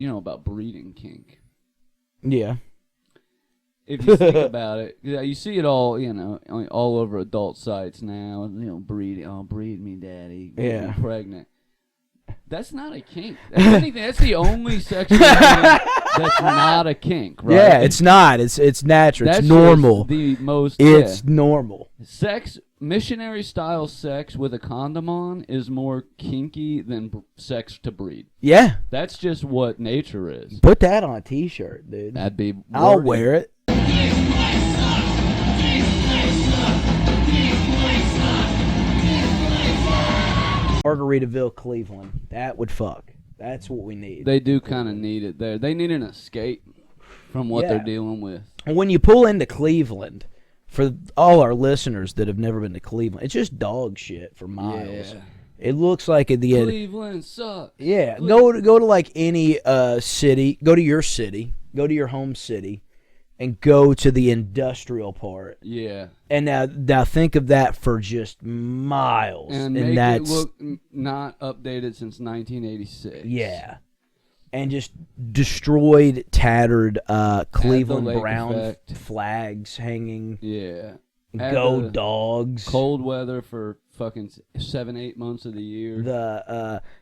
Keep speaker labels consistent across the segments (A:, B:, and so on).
A: about breeding kink.
B: Yeah.
A: If you think about it, you see it all, all over adult sites now. Breed me, daddy. Get me pregnant. That's not a kink. If anything, that's the only sexual thing that's not a kink, right?
B: Yeah, it's not. It's natural.
A: That's
B: it's normal.
A: The most.
B: It's normal.
A: Missionary style sex with a condom on is more kinky than sex to breed.
B: Yeah,
A: that's just what nature is.
B: Put that on a T-shirt, dude.
A: That'd be.
B: I'll wear it. Margaritaville, Cleveland. That would fuck. That's what we need.
A: They do kind of need it there. They need an escape from what they're dealing with.
B: And when you pull into Cleveland, for all our listeners that have never been to Cleveland, it's just dog shit for miles. Yeah. It looks like at the end.
A: Cleveland sucks.
B: Yeah, go to like any city. Go to your city. Go to your home city. And go to the industrial part.
A: Yeah.
B: And now think of that for just miles.
A: And make it look not updated since 1986.
B: Yeah. And just destroyed, tattered Cleveland Brown flags hanging.
A: Yeah.
B: Go Dogs.
A: Cold weather for fucking 7-8 months of the year.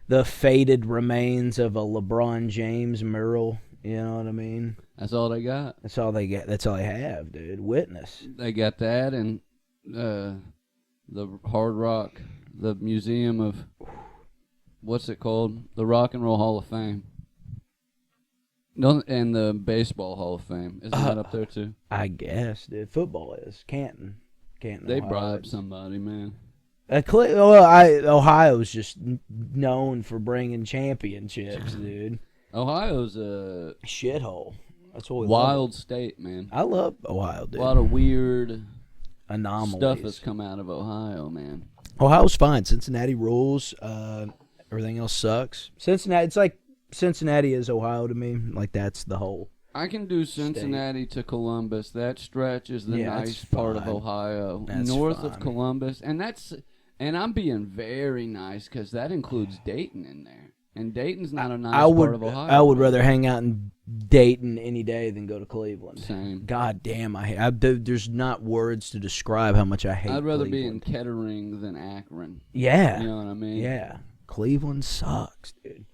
B: The faded remains of a LeBron James mural. You know what I mean?
A: That's all they got.
B: That's all they got. That's all they have, dude. Witness.
A: They got that and the Hard Rock, the Museum of, what's it called? The Rock and Roll Hall of Fame. And the Baseball Hall of Fame. Isn't that up there too?
B: I guess, dude. Football is. Canton,
A: they bribed somebody, man.
B: Ohio's just known for bringing championships, dude.
A: Ohio's a
B: shithole. That's what we
A: wild state, man.
B: I love Ohio, dude.
A: A lot of weird
B: anomalies
A: stuff has come out of Ohio, man.
B: Ohio's fine. Cincinnati rules. Everything else sucks. Cincinnati, it's like Cincinnati is Ohio to me. Like that's the whole.
A: I can do Cincinnati to Columbus. That stretch is the nice part of Ohio.
B: That's
A: north
B: fine.
A: Of Columbus, and I'm being very nice because that includes Dayton in there. And Dayton's not a nice part of Ohio.
B: I would rather hang out in Dayton any day than go to Cleveland.
A: Same.
B: God damn, there's not words to describe how much I hate Cleveland.
A: I'd rather be in Kettering than Akron.
B: Yeah.
A: You know what I mean?
B: Yeah. Cleveland sucks, dude.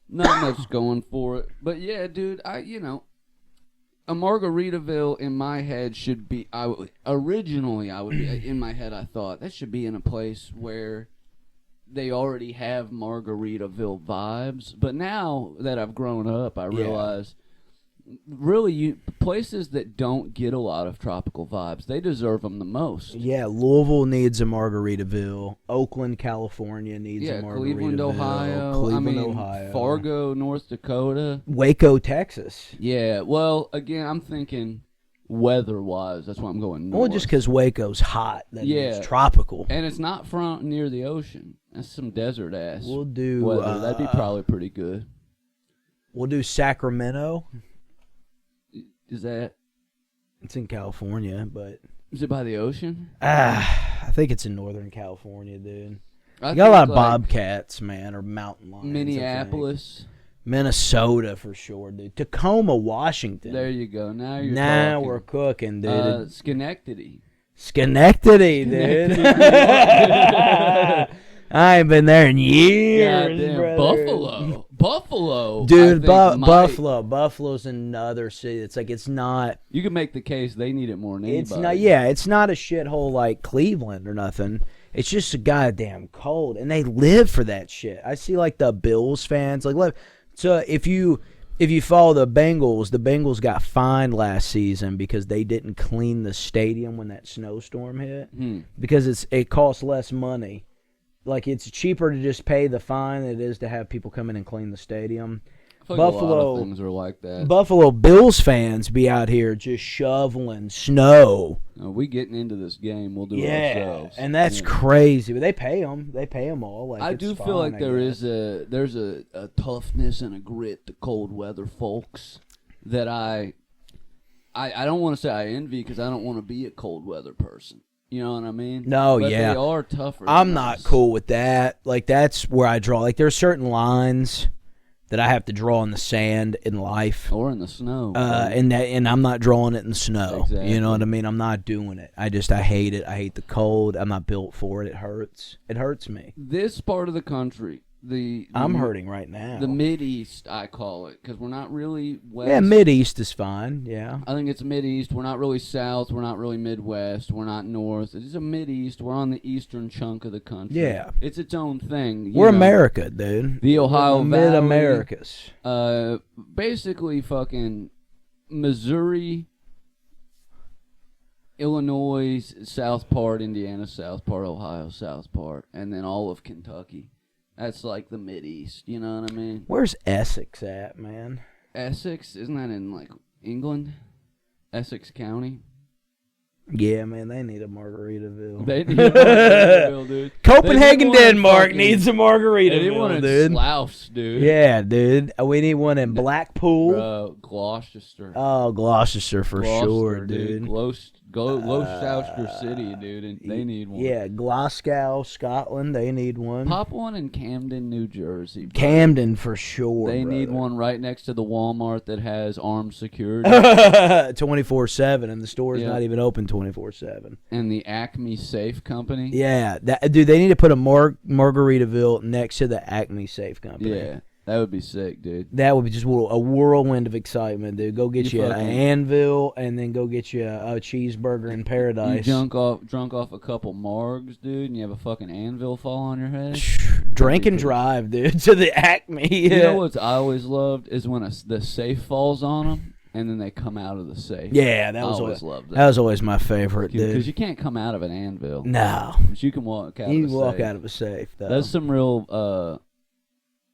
A: Not much going for it. But yeah, dude, a Margaritaville in my head should be, in my head I thought, that should be in a place where they already have Margaritaville vibes, but now that I've grown up, I realize really places that don't get a lot of tropical vibes, they deserve them the most.
B: Yeah, Louisville needs a Margaritaville. Oakland, California needs a Margaritaville.
A: Cleveland, Ohio.
B: Ohio.
A: Fargo, North Dakota.
B: Waco, Texas.
A: Yeah, well, again, I'm thinking weather-wise, that's why I'm going north.
B: Well, just because Waco's hot, it's tropical.
A: And it's not near the ocean. That's some desert-ass
B: we'll do,
A: weather. That'd be probably pretty good.
B: We'll do Sacramento.
A: Is that?
B: It's in California, but...
A: Is it by the ocean?
B: I think it's in Northern California, dude. You got a lot of bobcats, man, or mountain lions.
A: Minneapolis.
B: Minnesota for sure, dude. Tacoma, Washington.
A: There you go. Now
B: we're cooking, dude.
A: Schenectady,
B: dude. I ain't been there in years.
A: Goddamn, Buffalo,
B: dude. Buffalo's another city. It's like it's not.
A: You can make the case they need it more than anybody.
B: It's not. Yeah, it's not a shithole like Cleveland or nothing. It's just a goddamn cold, and they live for that shit. I see like the Bills fans like. So if you follow the Bengals got fined last season because they didn't clean the stadium when that snowstorm hit because it costs less money. Like it's cheaper to just pay the fine than it is to have people come in and clean the stadium.
A: Like Buffalo, a lot of things are like that.
B: Buffalo Bills fans be out here just shoveling snow.
A: No, we getting into this game, we'll do it ourselves.
B: And that's crazy. But they pay them. They pay them all. Like
A: I do feel like there's a toughness and a grit to cold weather folks that I don't want to say I envy because I don't want to be a cold weather person. You know what I mean?
B: No,
A: but
B: yeah.
A: They are tougher.
B: I'm not cool with that. Like that's where I draw. Like there's certain lines that I have to draw in the sand in life.
A: Or in the snow.
B: And I'm not drawing it in the snow.
A: Exactly.
B: You know what I mean? I'm not doing it. I hate it. I hate the cold. I'm not built for it. It hurts. It hurts me.
A: This part of the country,
B: I'm hurting right now.
A: The Mid-East, I call it, because we're not really west.
B: Yeah, Mid-East is fine, yeah.
A: I think it's Mid-East. We're not really south. We're not really Midwest. We're not north. It's a Mid-East. We're on the eastern chunk of the country.
B: Yeah.
A: It's its own thing.
B: We're America, dude.
A: The Ohio Valley.
B: Mid-Americas.
A: Basically fucking Missouri, Illinois, south part, Indiana, south part, Ohio, south part, and then all of Kentucky. That's like the Mid-East, you know what I mean?
B: Where's Essex at, man?
A: Essex? Isn't that in, like, England? Essex County?
B: Yeah, man, they need a Margaritaville.
A: They need a Margaritaville, dude.
B: Copenhagen, Denmark needs a Margaritaville,
A: they need one in
B: dude.
A: Slough, dude.
B: Yeah, dude. We need one in Blackpool.
A: Bro, Gloucester.
B: Oh, Gloucester for sure, dude.
A: Gloucester City, dude, and they need one.
B: Yeah, Glasgow, Scotland, they need one.
A: Pop one in Camden, New Jersey. Bro.
B: Camden for sure.
A: They
B: brother.
A: need one right next to the Walmart that has armed security.
B: 24/7, and the store's
A: Yeah.
B: not even open 24/7.
A: And the Acme Safe Company.
B: Yeah, dude, they need to put a Margaritaville next to the Acme Safe Company.
A: Yeah, that would be sick, dude.
B: That would be just a whirlwind of excitement, dude. Go get you an anvil, and then go get you a cheeseburger in paradise.
A: You drunk off a couple margs, dude, and you have a fucking anvil fall on your head.
B: Drink and drive, dude, to the Acme. Yeah.
A: You know what I always loved is when the safe falls on them, and then they come out of the safe.
B: Yeah, that was
A: always loved that.
B: That was always my favorite, dude.
A: Because you can't come out of an anvil.
B: No,
A: but you can walk out.
B: You can walk out of a safe. Though.
A: That's some real.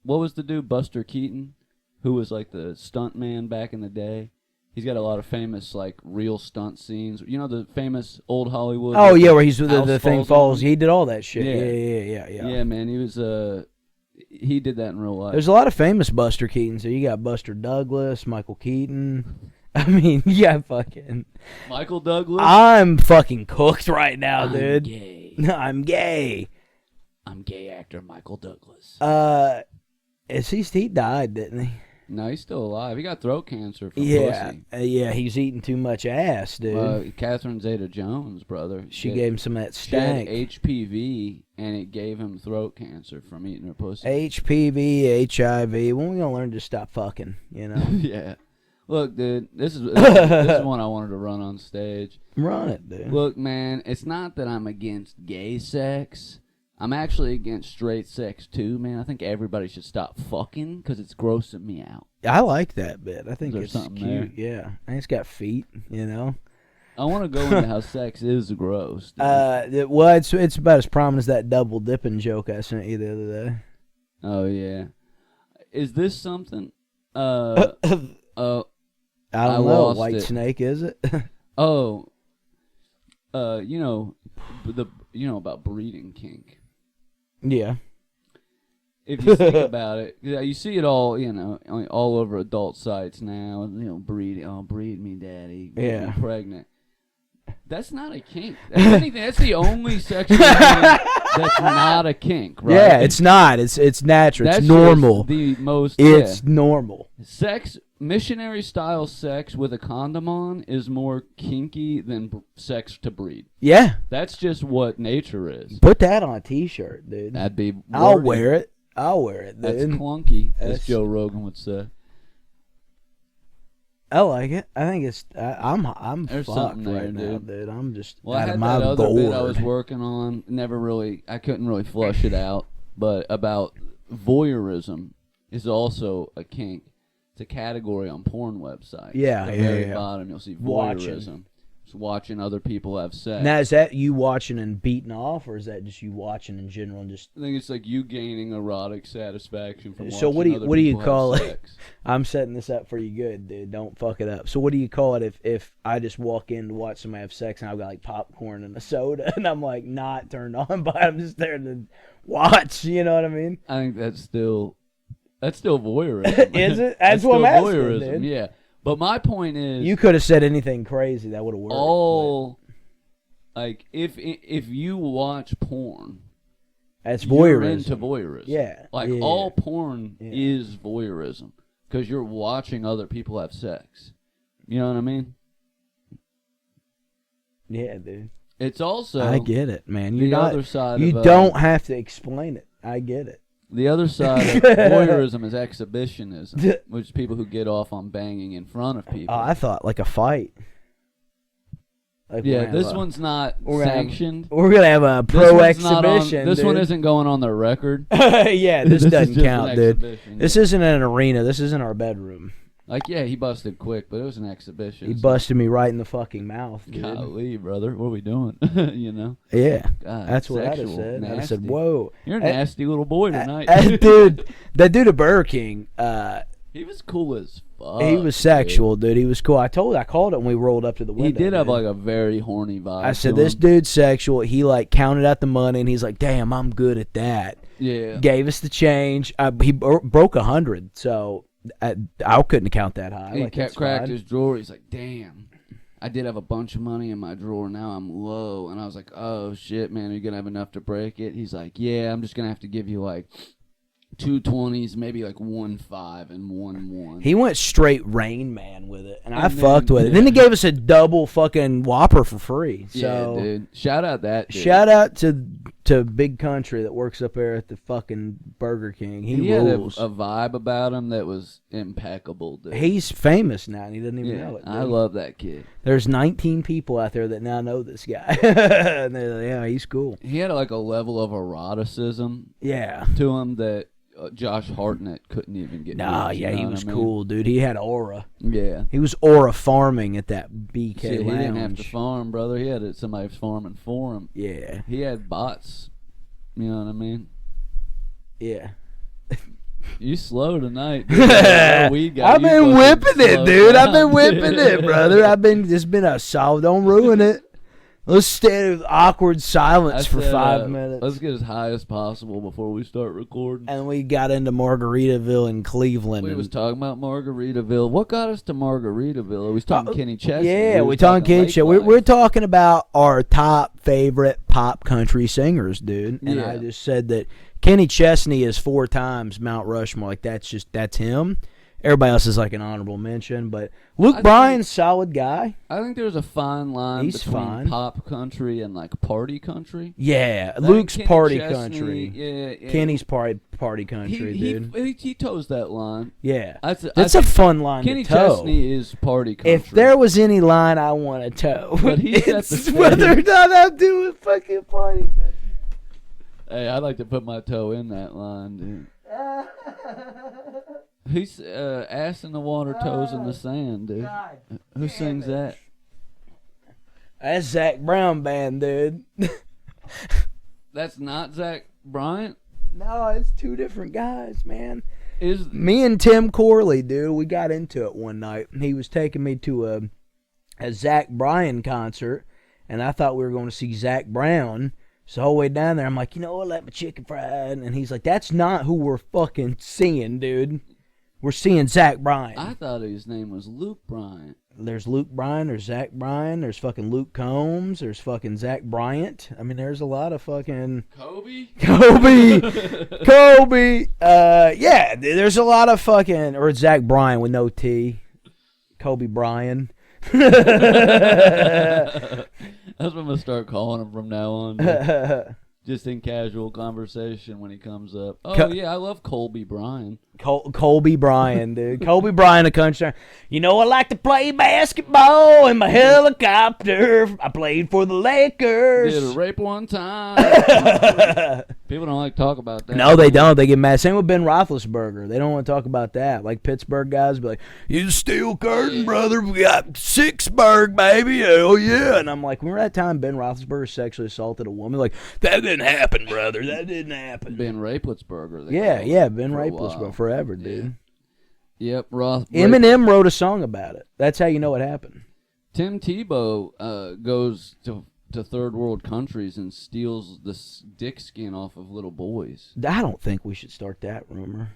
A: What was the dude, Buster Keaton, who was like the stunt man back in the day? He's got a lot of famous, like, real stunt scenes. You know the famous old Hollywood?
B: Oh, yeah, where the thing falls. He did all that shit. Yeah.
A: Yeah, man, he was, he did that in real life.
B: There's a lot of famous Buster Keatons. So you got Buster Douglas, Michael Keaton. I mean, yeah, fucking...
A: Michael Douglas?
B: I'm fucking cooked right now, dude.
A: Gay.
B: I'm gay.
A: I'm gay actor Michael Douglas.
B: He died, didn't he?
A: No, he's still alive. He got throat cancer from pussy.
B: Yeah, he's eating too much ass, dude.
A: Catherine Zeta-Jones, brother.
B: She gave him some of that stank.
A: She had HPV, and it gave him throat cancer from eating her pussy.
B: HPV, HIV. When we gonna learn to stop fucking, you know?
A: Yeah. Look, dude, this is one I wanted to run on stage.
B: Run it, dude.
A: Look, man, it's not that I'm against gay sex. I'm actually against straight sex, too, man. I think everybody should stop fucking because it's grossing me out.
B: I like that bit. I think it's
A: something
B: cute.
A: there?
B: Yeah. And it's got feet, you know?
A: I want to go into how sex is gross.
B: Well, it's about as prominent as that double dipping joke I sent you the other day.
A: Oh, yeah. Is this something?
B: I don't know. White snake, is it?
A: Oh. You know about breeding kink.
B: Yeah.
A: If you think about it, you see it all, all over adult sites now. Breed me, daddy. Get me pregnant. That's not a kink. That's the only sexual thing that's not a kink, right?
B: Yeah, it's not. It's natural.
A: That's
B: it's normal.
A: The most.
B: It's normal.
A: Missionary style sex with a condom on is more kinky than sex to breed.
B: Yeah,
A: that's just what nature is.
B: Put that on a T-shirt, dude.
A: That'd be.
B: I'll wear it, dude.
A: That's clunky, as Joe Rogan would say.
B: I like it. I think it's. I'm
A: There's
B: fucked
A: something there,
B: right now, dude. I'm just
A: out
B: of
A: my
B: my
A: gourd. I had that other bit I was working on. I couldn't really flush it out. But about voyeurism is also a kink. It's a category on porn websites.
B: Yeah,
A: At the very bottom, you'll see voyeurism. It's watching other people have sex.
B: Now, is that you watching and beating off, or is that just you watching in general and just?
A: I think it's like you gaining erotic satisfaction from watching
B: so what do you call
A: it?
B: I'm setting this up for you good, dude. Don't fuck it up. So what do you call it if I just walk in to watch somebody have sex and I've got like popcorn and a soda and I'm like not turned on, but I'm just there to watch. You know what I mean?
A: I think that's still voyeurism.
B: Is it? That's what I'm asking,
A: voyeurism,
B: dude.
A: Yeah. But my point is,
B: you could have said anything crazy that would have worked.
A: Like if you watch porn,
B: That's voyeurism.
A: You're into voyeurism.
B: Yeah.
A: Like, all porn is voyeurism. Because you're watching other people have sex. You know what I mean?
B: Yeah, dude.
A: It's also...
B: I get it, man.
A: Other side
B: you
A: of...
B: don't have to explain it. I get it.
A: The other side of voyeurism is exhibitionism, which is people who get off on banging in front of people.
B: I thought like a fight. Like
A: this one's not sanctioned.
B: We're going to have a pro exhibition.
A: This one isn't going on the record.
B: Yeah, this doesn't count, dude. This
A: yeah.
B: isn't an arena. This isn't our bedroom.
A: Like, yeah, he busted quick, but it was an exhibition.
B: He busted me right in the fucking mouth, dude.
A: Golly, brother, what are we doing? You know?
B: Yeah,
A: God,
B: that's what I'd have said. I'd have said, whoa.
A: You're a nasty little boy tonight.
B: Dude, that dude at Burger King,
A: he was cool as fuck.
B: he was sexual, dude. He was cool. I called it when we rolled up to the window.
A: He did have
B: dude.
A: like a very horny vibe.
B: I said, this dude's sexual. He like counted out the money, and he's like, damn, I'm good at that.
A: Yeah.
B: Gave us the change. He broke 100, so... I couldn't count that high.
A: He
B: like,
A: cracked his drawer. He's like, damn, I did have a bunch of money in my drawer. Now I'm low. And I was like, oh, shit, man, are you going to have enough to break it? He's like, yeah, I'm just going to have to give you like 2 20s, maybe like 1 5 and 1 1.
B: He went straight Rain Man with it, and I fucked with it. Then he gave us a double fucking Whopper for free. So,
A: yeah, dude. Shout out that dude.
B: Shout out to Big Country that works up there at the fucking Burger King. He rules.
A: Had a vibe about him that was impeccable, dude.
B: He's famous now, and he doesn't even know it. Dude.
A: I love that kid.
B: There's 19 people out there that now know this guy. And they're like, yeah, he's cool.
A: He had like a level of eroticism to him that Josh Hartnett couldn't even get.
B: Nah,
A: reached,
B: he was cool, dude. He had aura.
A: Yeah,
B: he was aura farming at that BK
A: See,
B: Lounge.
A: He didn't have to farm, brother. He had somebody farming for him.
B: Yeah,
A: he had bots. You know what I mean?
B: Yeah.
A: You slow tonight, dude. I've
B: been whipping it, dude. I've been whipping it, brother. It's been a solid. Don't ruin it. Let's stay with awkward silence for 5 minutes.
A: Let's get as high as possible before we start recording.
B: And we got into Margaritaville in Cleveland.
A: We was talking about Margaritaville. What got us to Margaritaville? We was talking Kenny Chesney.
B: Yeah, we're talking Kenny Chesney. We're talking about our top favorite pop country singers, dude. And I just said that Kenny Chesney is 4 times Mount Rushmore. Like, that's him. Everybody else is like an honorable mention, but Luke Bryan's solid guy.
A: I think there's a fine line between pop country and like party country.
B: Yeah, Luke's party country. Yeah. Kenny's party country, dude.
A: He toes that line.
B: Yeah, that's a fun line
A: Kenny
B: to toe.
A: Chesney is party country.
B: If there was any line I want to toe,
A: but it's
B: whether or not I'm doing fucking party country.
A: Hey, I'd like to put my toe in that line, dude. He's ass in the water, toes in the sand, dude. Who sings that?
B: That's Zach Brown Band, dude.
A: That's not Zach Bryant?
B: No, it's 2 different guys, man. Me and Tim Corley, dude, we got into it one night. He was taking me to a Zach Bryan concert, and I thought we were going to see Zach Brown. So the whole way down there, I'm like, you know what, like my chicken fried. And he's like, that's not who we're fucking seeing, dude. We're seeing Zach Bryan.
A: I thought his name was Luke Bryan.
B: There's Luke Bryan, there's Zach Bryan, there's fucking Luke Combs, there's fucking Zach Bryant. I mean, there's a lot of fucking...
A: Kobe.
B: Yeah, there's a lot of fucking... Or Zach Bryan with no T. Kobe Bryan.
A: That's what I'm going to start calling him from now on. Just in casual conversation when he comes up. Oh, yeah, I love Colby Bryan.
B: Colby Bryan, dude. Colby Bryan, a country. You know, I like to play basketball in my helicopter. I played for the Lakers.
A: Did a rape one time. People don't like to talk about that.
B: No, they don't. They get mad. Same with Ben Roethlisberger. They don't want to talk about that. Like Pittsburgh guys be like, "You steel curtain, brother. We got Sixburg, baby. Hell yeah." And I'm like, remember that time Ben Roethlisberger sexually assaulted a woman? Like, that didn't happen, brother. That didn't happen.
A: Ben Raplesberger.
B: Yeah, Ben Raplesberger. Forever, dude.
A: Yep,
B: Eminem wrote a song about it. That's how you know it happened.
A: Tim Tebow goes to third world countries and steals the dick skin off of little boys.
B: I don't think we should start that rumor.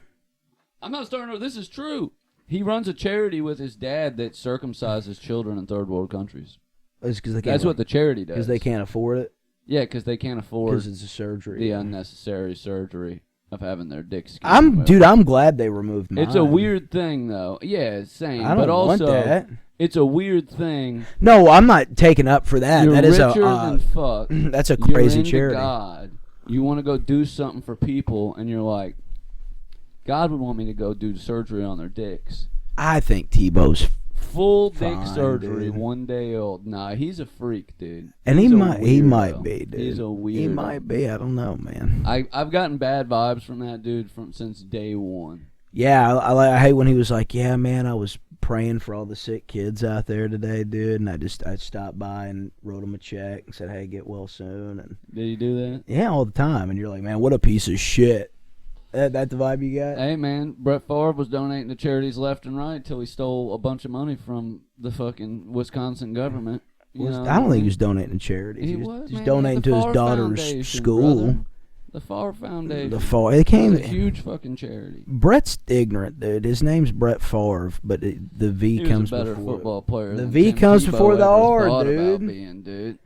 A: I'm not starting. This is true. He runs a charity with his dad that circumcises children in third world countries.
B: That's what the charity does. Because they can't afford it.
A: Yeah, because they can't afford
B: because it's a surgery.
A: The unnecessary surgery of having their dick skin.
B: Dude, I'm glad they removed mine.
A: It's a weird thing, though. Yeah, same.
B: I don't want that.
A: It's a weird thing.
B: No, I'm not taking up for that.
A: You're
B: that is
A: richer than fuck.
B: That's a crazy
A: you're into
B: charity.
A: God. You want to go do something for people, and you're like, God would want me to go do surgery on their dicks.
B: I think Tebow's
A: full dick surgery,
B: dude.
A: 1 day old. Nah, he's a freak, dude.
B: And
A: he
B: might be, dude.
A: He's a weirdo.
B: He might be. I don't know, man.
A: I've gotten bad vibes from that dude since day one.
B: Yeah, I hate when he was like, yeah, man, I was praying for all the sick kids out there today, dude, and I stopped by and wrote him a check and said, hey, get well soon. And
A: did you do that?
B: Yeah, all the time. And you're like, man, what a piece of shit. That the vibe you got?
A: Hey, man, Brett Favre was donating to charities left and right till he stole a bunch of money from the fucking Wisconsin government.
B: I don't think he was donating to charities.
A: He was
B: donating to his daughter's school.
A: Brother. The Favre Foundation.
B: It came.
A: It's a huge fucking charity.
B: Brett's ignorant, dude. His name's Brett Favre, but the V comes before.
A: He was a better football player.
B: The V comes before the R, dude.
A: Dude.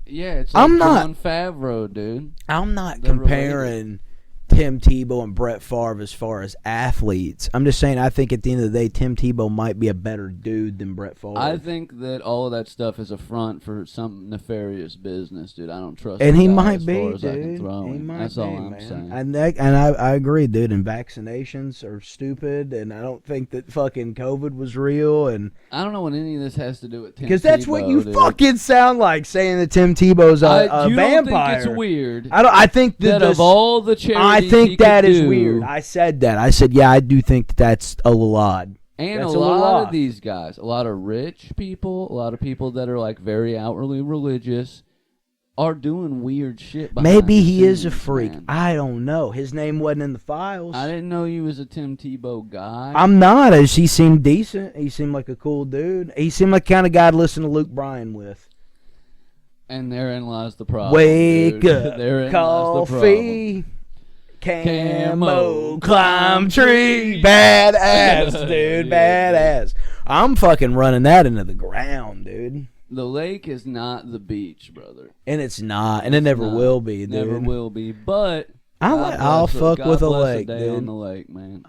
A: Yeah, it's like Jon Favreau, dude.
B: I'm not comparing Tim Tebow and Brett Favre as far as athletes. I'm just saying I think at the end of the day, Tim Tebow might be a better dude than Brett Favre.
A: I think that all of that stuff is a front for some nefarious business, dude. I don't trust
B: and
A: the
B: he
A: guy
B: might
A: as
B: be,
A: far as
B: dude.
A: I can throw him. That's all I'm saying.
B: And I agree, dude. And vaccinations are stupid, and I don't think that fucking COVID was real. And
A: I don't know what any of this has to do with Tim Tebow.
B: Because that's what you fucking sound like, saying that Tim Tebow's a vampire.
A: You don't think it's weird?
B: I think
A: that of all the charities
B: I think that is weird. I said that. I said, yeah, I do think that's a little odd.
A: And that's a lot of these guys, a lot of rich people, a lot of people that are like very outwardly religious, are doing weird shit.
B: Maybe he is a freak. Man. I don't know. His name wasn't in the files.
A: I didn't know you was a Tim Tebow guy.
B: I'm not. He seemed decent. He seemed like a cool dude. He seemed like the kind of guy to listen to Luke Bryan with.
A: And therein lies the problem.
B: Wake up,
A: therein
B: coffee. Camo, climb tree, badass, dude, badass. I'm fucking running that into the ground, dude.
A: The lake is not the beach, brother.
B: And it's not, and it never will be, dude.
A: Never will be, but
B: I'll fuck with a lake,
A: dude.
B: God bless a day
A: on the lake, man.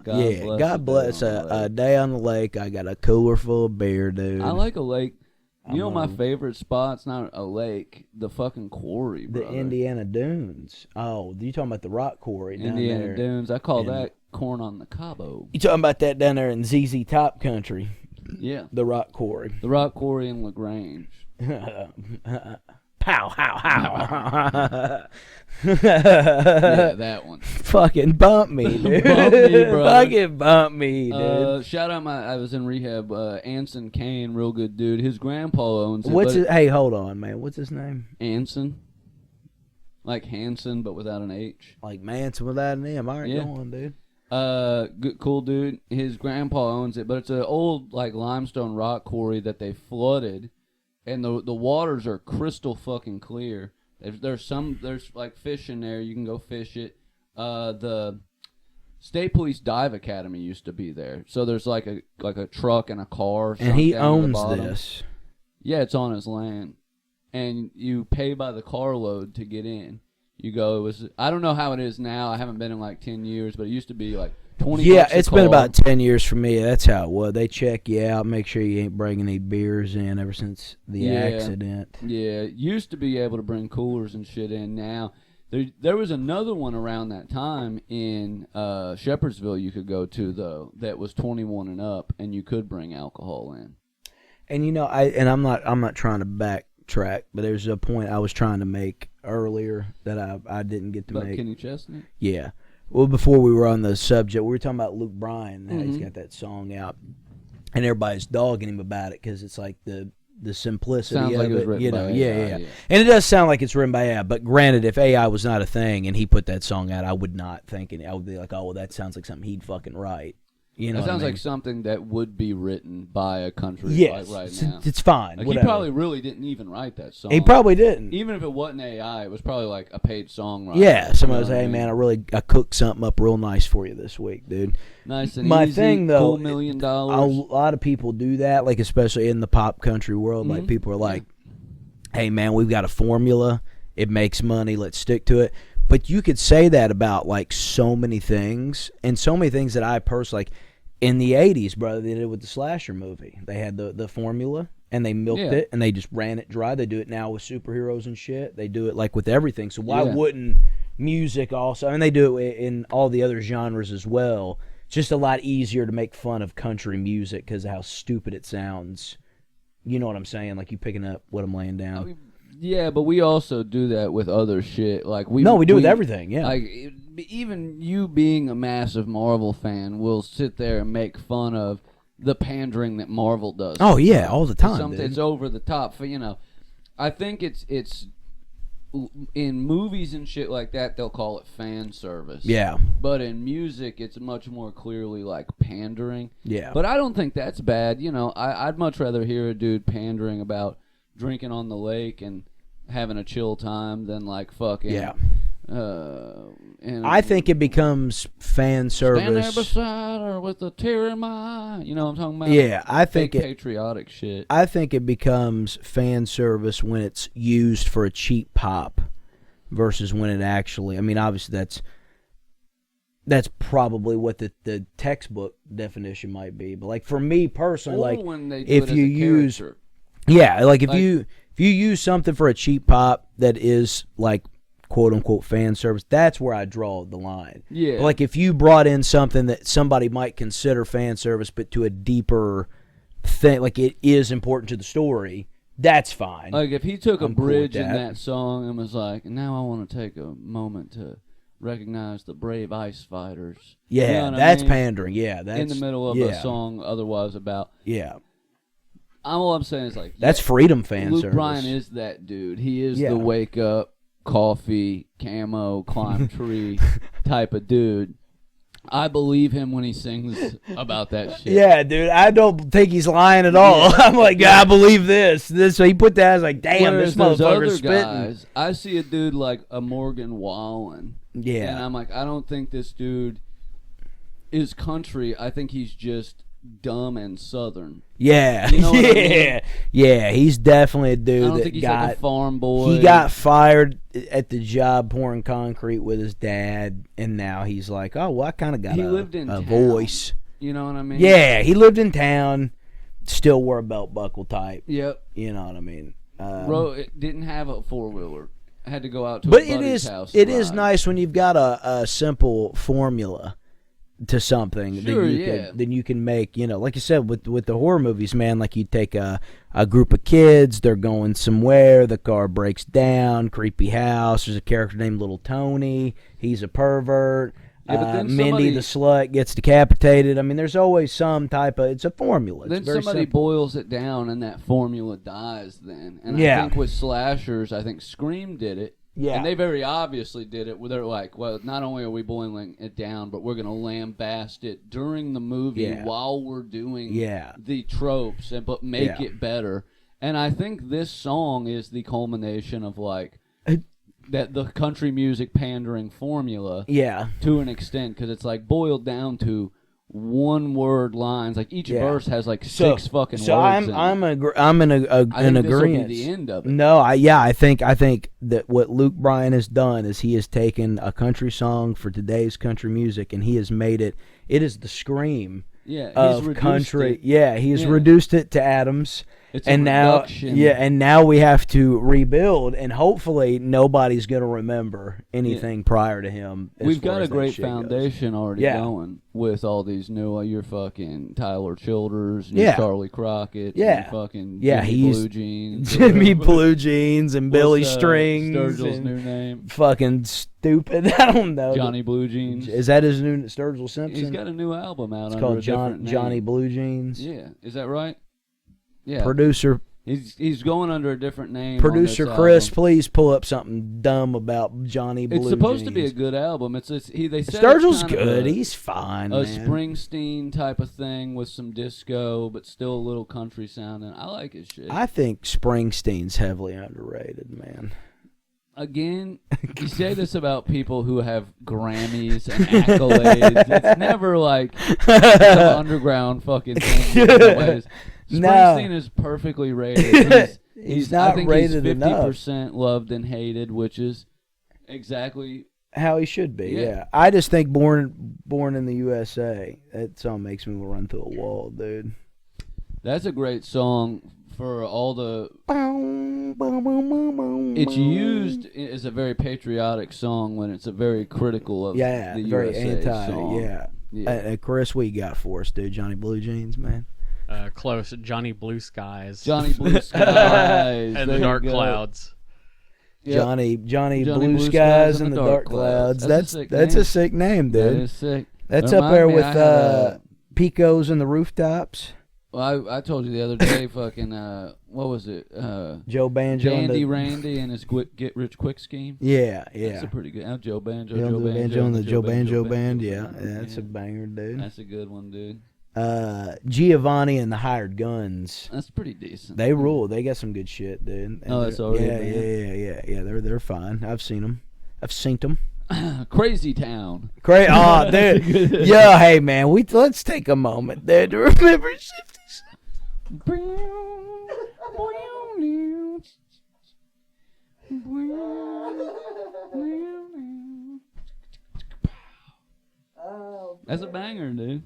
B: God bless a day on the lake. I got a cooler full of beer, dude.
A: I like a lake. You know my favorite spot's not a lake, the fucking quarry, brother.
B: The Indiana Dunes. Oh, you talking about the rock quarry down there?
A: Indiana Dunes. I call that corn on the Cabo.
B: You talking about that down there in ZZ Top country?
A: Yeah.
B: The rock quarry.
A: The rock quarry in LaGrange.
B: Pow, how, how.
A: Yeah, that one.
B: Fucking bump me, dude.
A: Bump me, bro.
B: Fucking bump me, dude.
A: Shout out I was in rehab. Anson Kane, real good dude. His grandpa owns it.
B: Hey, hold on, man. What's his name?
A: Anson. Like Hanson, but without an H.
B: Like Manson without an M. All right, go on, dude.
A: Good, cool dude. His grandpa owns it, but it's an old like limestone rock quarry that they flooded. And the waters are crystal fucking clear. There's like fish in there. You can go fish it. The State Police Dive Academy used to be there. So there's like a truck and a car.
B: And he owns this.
A: Yeah, it's on his land. And you pay by the carload to get in. You go. I don't know how it is now. I haven't been in like 10 years, but it used to be like 20
B: Yeah,
A: bucks a
B: it's
A: car.
B: been about 10 years for me. That's how it was. They check you out, make sure you ain't bringing any beers in ever since the accident.
A: Yeah, used to be able to bring coolers and shit in. Now, there was another one around that time in Shepherdsville you could go to, though, that was 21 and up, and you could bring alcohol in.
B: And, you know, I'm not trying to backtrack, but there's a point I was trying to make earlier that I didn't get to make.
A: About Kenny Chesney?
B: Yeah. Well, before we were on the subject, we were talking about Luke Bryan. How he's got that song out, and everybody's dogging him about it because it's like the simplicity
A: Sounds
B: of
A: like it was
B: it.
A: written
B: You know,
A: by
B: yeah.
A: AI.
B: And it does sound like it's written by AI. But granted, if AI was not a thing and he put that song out, I would not think it. I would be like, oh, well, that sounds like something he'd fucking write. You know,
A: it sounds
B: like
A: something that would be written by a country
B: yes,
A: like right now.
B: It's fine.
A: Like he probably really didn't even write that song.
B: He probably didn't.
A: Even if it wasn't AI, it was probably like a paid songwriter.
B: Yeah, somebody was, hey man, I cooked something up real nice for you this week, dude.
A: Nice and
B: My
A: easy,
B: thing though,
A: cool $1 million.
B: A lot of people do that, like especially in the pop country world. Like people are like, hey man, we've got a formula. It makes money. Let's stick to it. But you could say that about like so many things, and so many things that I personally like. In the 80s, brother, they did it with the slasher movie. They had the formula, and they milked it, and they just ran it dry. They do it now with superheroes and shit. They do it like with everything. So why wouldn't music also? And they do it in all the other genres as well. It's just a lot easier to make fun of country music because of how stupid it sounds. You know what I'm saying? Like you picking up what I'm laying down.
A: Yeah, but we also do that with other shit. Like we
B: do it with everything. Yeah,
A: like even you being a massive Marvel fan will sit there and make fun of the pandering that Marvel does.
B: Oh yeah, all the time.
A: It's over the top. For, I think it's in movies and shit like that they'll call it fan service.
B: Yeah.
A: But in music it's much more clearly like pandering.
B: Yeah.
A: But I don't think that's bad. I'd much rather hear a dude pandering about drinking on the lake and having a chill time than like fucking and
B: I think it becomes fan service.
A: Stand there beside her with a tear in my eye. You know what I'm talking about?
B: Yeah, I think
A: patriotic shit.
B: I think it becomes fan service when it's used for a cheap pop versus when it actually. I mean, obviously that's probably what the textbook definition might be. But like for me personally,
A: or
B: like
A: when they do
B: if
A: it as
B: you
A: a
B: use
A: character.
B: like if you use something for a cheap pop that is like quote unquote fan service, that's where I draw the line.
A: Yeah.
B: But like if you brought in something that somebody might consider fan service, but to a deeper thing, like it is important to the story, that's fine.
A: Like if he took a bridge
B: cool
A: in that song and was like, now I want to take a moment to recognize the brave ice fighters.
B: Yeah,
A: you know
B: that's
A: I mean?
B: pandering. Yeah, that's
A: in the middle of a song otherwise about.
B: Yeah.
A: All I'm saying is like
B: that's freedom fan
A: Luke
B: service.
A: Bryan is that dude. He is the wake up, coffee, camo, climb tree type of dude. I believe him when he sings about that shit.
B: Yeah, dude, I don't think he's lying at all. I'm like, I believe this. So he put that, I was like, damn,
A: Whereas
B: this motherfucker's spitting.
A: Guys, I see a dude like a Morgan Wallen.
B: Yeah.
A: And I'm like, I don't think this dude is country. I think he's just dumb and southern.
B: Yeah.
A: You know what I mean?
B: Yeah, he's definitely a dude
A: I don't
B: that
A: think he's like a farm boy.
B: He got fired at the job pouring concrete with his dad, and now he's like, oh, well, I kind of got a voice.
A: You know what I mean?
B: Yeah, he lived in town, still wore a belt buckle type.
A: Yep.
B: You know what I mean?
A: It didn't have a four-wheeler. I had to go out to a buddy's house.
B: It is nice when you've got a simple formula to something.
A: Sure,
B: then you can make, like you said, with the horror movies, man, like you take a group of kids, they're going somewhere, the car breaks down, creepy house, there's a character named Little Tony, he's a pervert, Mindy the slut gets decapitated. I mean, there's always some type of, it's a formula. It's
A: then somebody
B: simple.
A: boils it down and that formula dies then. And I think with slashers, I think Scream did it.
B: Yeah.
A: And they very obviously did it where they're like, well, not only are we boiling it down, but we're going to lambast it during the movie while we're doing the tropes, but make it better. And I think this song is the culmination of like that the country music pandering formula to an extent, because it's like boiled down to one word lines. Like each verse has like six fucking words. So
B: I'm in agreement.
A: This will be the end of it.
B: No, I think that what Luke Bryan has done is he has taken a country song for today's country music and he has made it. It is the scream of country. He's reduced it to atoms.
A: It's
B: and
A: now,
B: and now we have to rebuild, and hopefully nobody's going to remember anything prior to him.
A: We've got a great foundation already going with all these new, your fucking Tyler Childers, and your Charlie Crockett, and fucking Jimmy Blue Jeans,
B: Jimmy Blue Jeans, and Billy Strings,
A: Sturgill's new name,
B: fucking stupid. I don't know.
A: Johnny Blue Jeans.
B: Is that his new Sturgill Simpson?
A: He's got a new album out.
B: It's called Johnny Blue Jeans.
A: Yeah, is that right? Yeah.
B: Producer.
A: He's going under a different name.
B: Producer Chris, please pull up something dumb about Johnny Blue Jeans.
A: It's supposed to be a good album. They said
B: Sturgill's good. He's fine.
A: A Springsteen type of thing with some disco, but still a little country sounding. I like his shit.
B: I think Springsteen's heavily underrated, man.
A: Again, you say this about people who have Grammys and accolades. It's never like some underground fucking thing. Springsteen is perfectly rated.
B: He's not
A: I think
B: rated
A: he's 50%
B: enough.
A: loved and hated, which is exactly
B: how he should be. Yeah. I just think born in the USA. That song makes me run through a wall, dude.
A: That's a great song for all the. It's used as a very patriotic song when it's a very critical of the
B: very
A: USA song.
B: Yeah. Chris, what you got for us, dude? Johnny Blue Jeans, man.
C: Close. Johnny Blue Skies.
A: Johnny Blue Skies.
C: And the Dark Clouds.
B: Yep. Johnny Blue Skies and the Dark Clouds. That's a sick name, dude.
A: That is sick.
B: That's up there with Picos and the Rooftops.
A: Well, I told you the other day, fucking, what was it?
B: Joe Banjo.
A: Dandy Randy and his Get Rich Quick scheme.
B: Yeah.
A: That's a pretty good. Joe Banjo.
B: Joe Banjo and the Joe Banjo Band. Yeah, that's a banger, dude.
A: That's a good one, dude.
B: Giovanni and the Hired Guns.
A: That's pretty decent.
B: They rule. They got some good shit, dude. And
A: that's already
B: yeah. They're fine. I've seen them.
A: Crazy Town.
B: Oh, dude. Yeah, hey man, let's take a moment there to remember shit.
A: That's a banger, dude.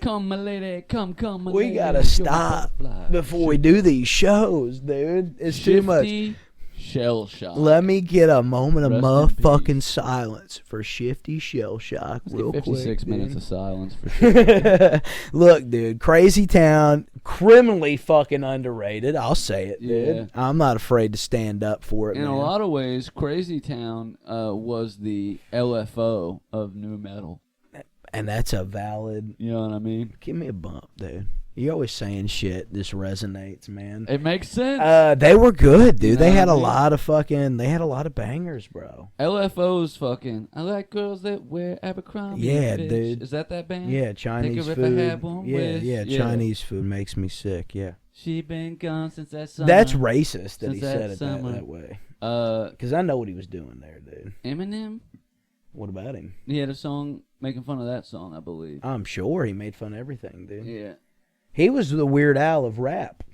A: Come, my lady, come, my
B: we
A: lady.
B: We gotta stop before we do these shows, dude. It's too much.
A: Shell Shock.
B: Let me get a moment of motherfucking silence for Shifty Shell Shock real
A: 56
B: quick,
A: minutes of silence for sure.
B: Look, dude, Crazy Town, criminally fucking underrated. I'll say it, dude.
A: Yeah.
B: I'm not afraid to stand up for it,
A: In a lot of ways, Crazy Town was the LFO of nu metal.
B: And that's a valid...
A: You know what I mean?
B: Give me a bump, dude. You're always saying shit. This resonates, man.
A: It makes sense.
B: They were good, dude.
A: You know
B: they had a lot of bangers, bro.
A: LFO's fucking. I like girls that wear Abercrombie.
B: Yeah,
A: bitch.
B: Dude.
A: Is that band?
B: Yeah, Chinese
A: Think of
B: food.
A: If I had one
B: yeah, Chinese food makes me sick. Yeah.
A: She been gone since that summer.
B: That's racist that
A: Since
B: he
A: that
B: said it
A: summer.
B: that way. Because I know what he was doing there, dude.
A: Eminem.
B: What about him?
A: He had a song making fun of that song, I believe.
B: I'm sure he made fun of everything, dude.
A: Yeah.
B: He was the Weird Al of rap.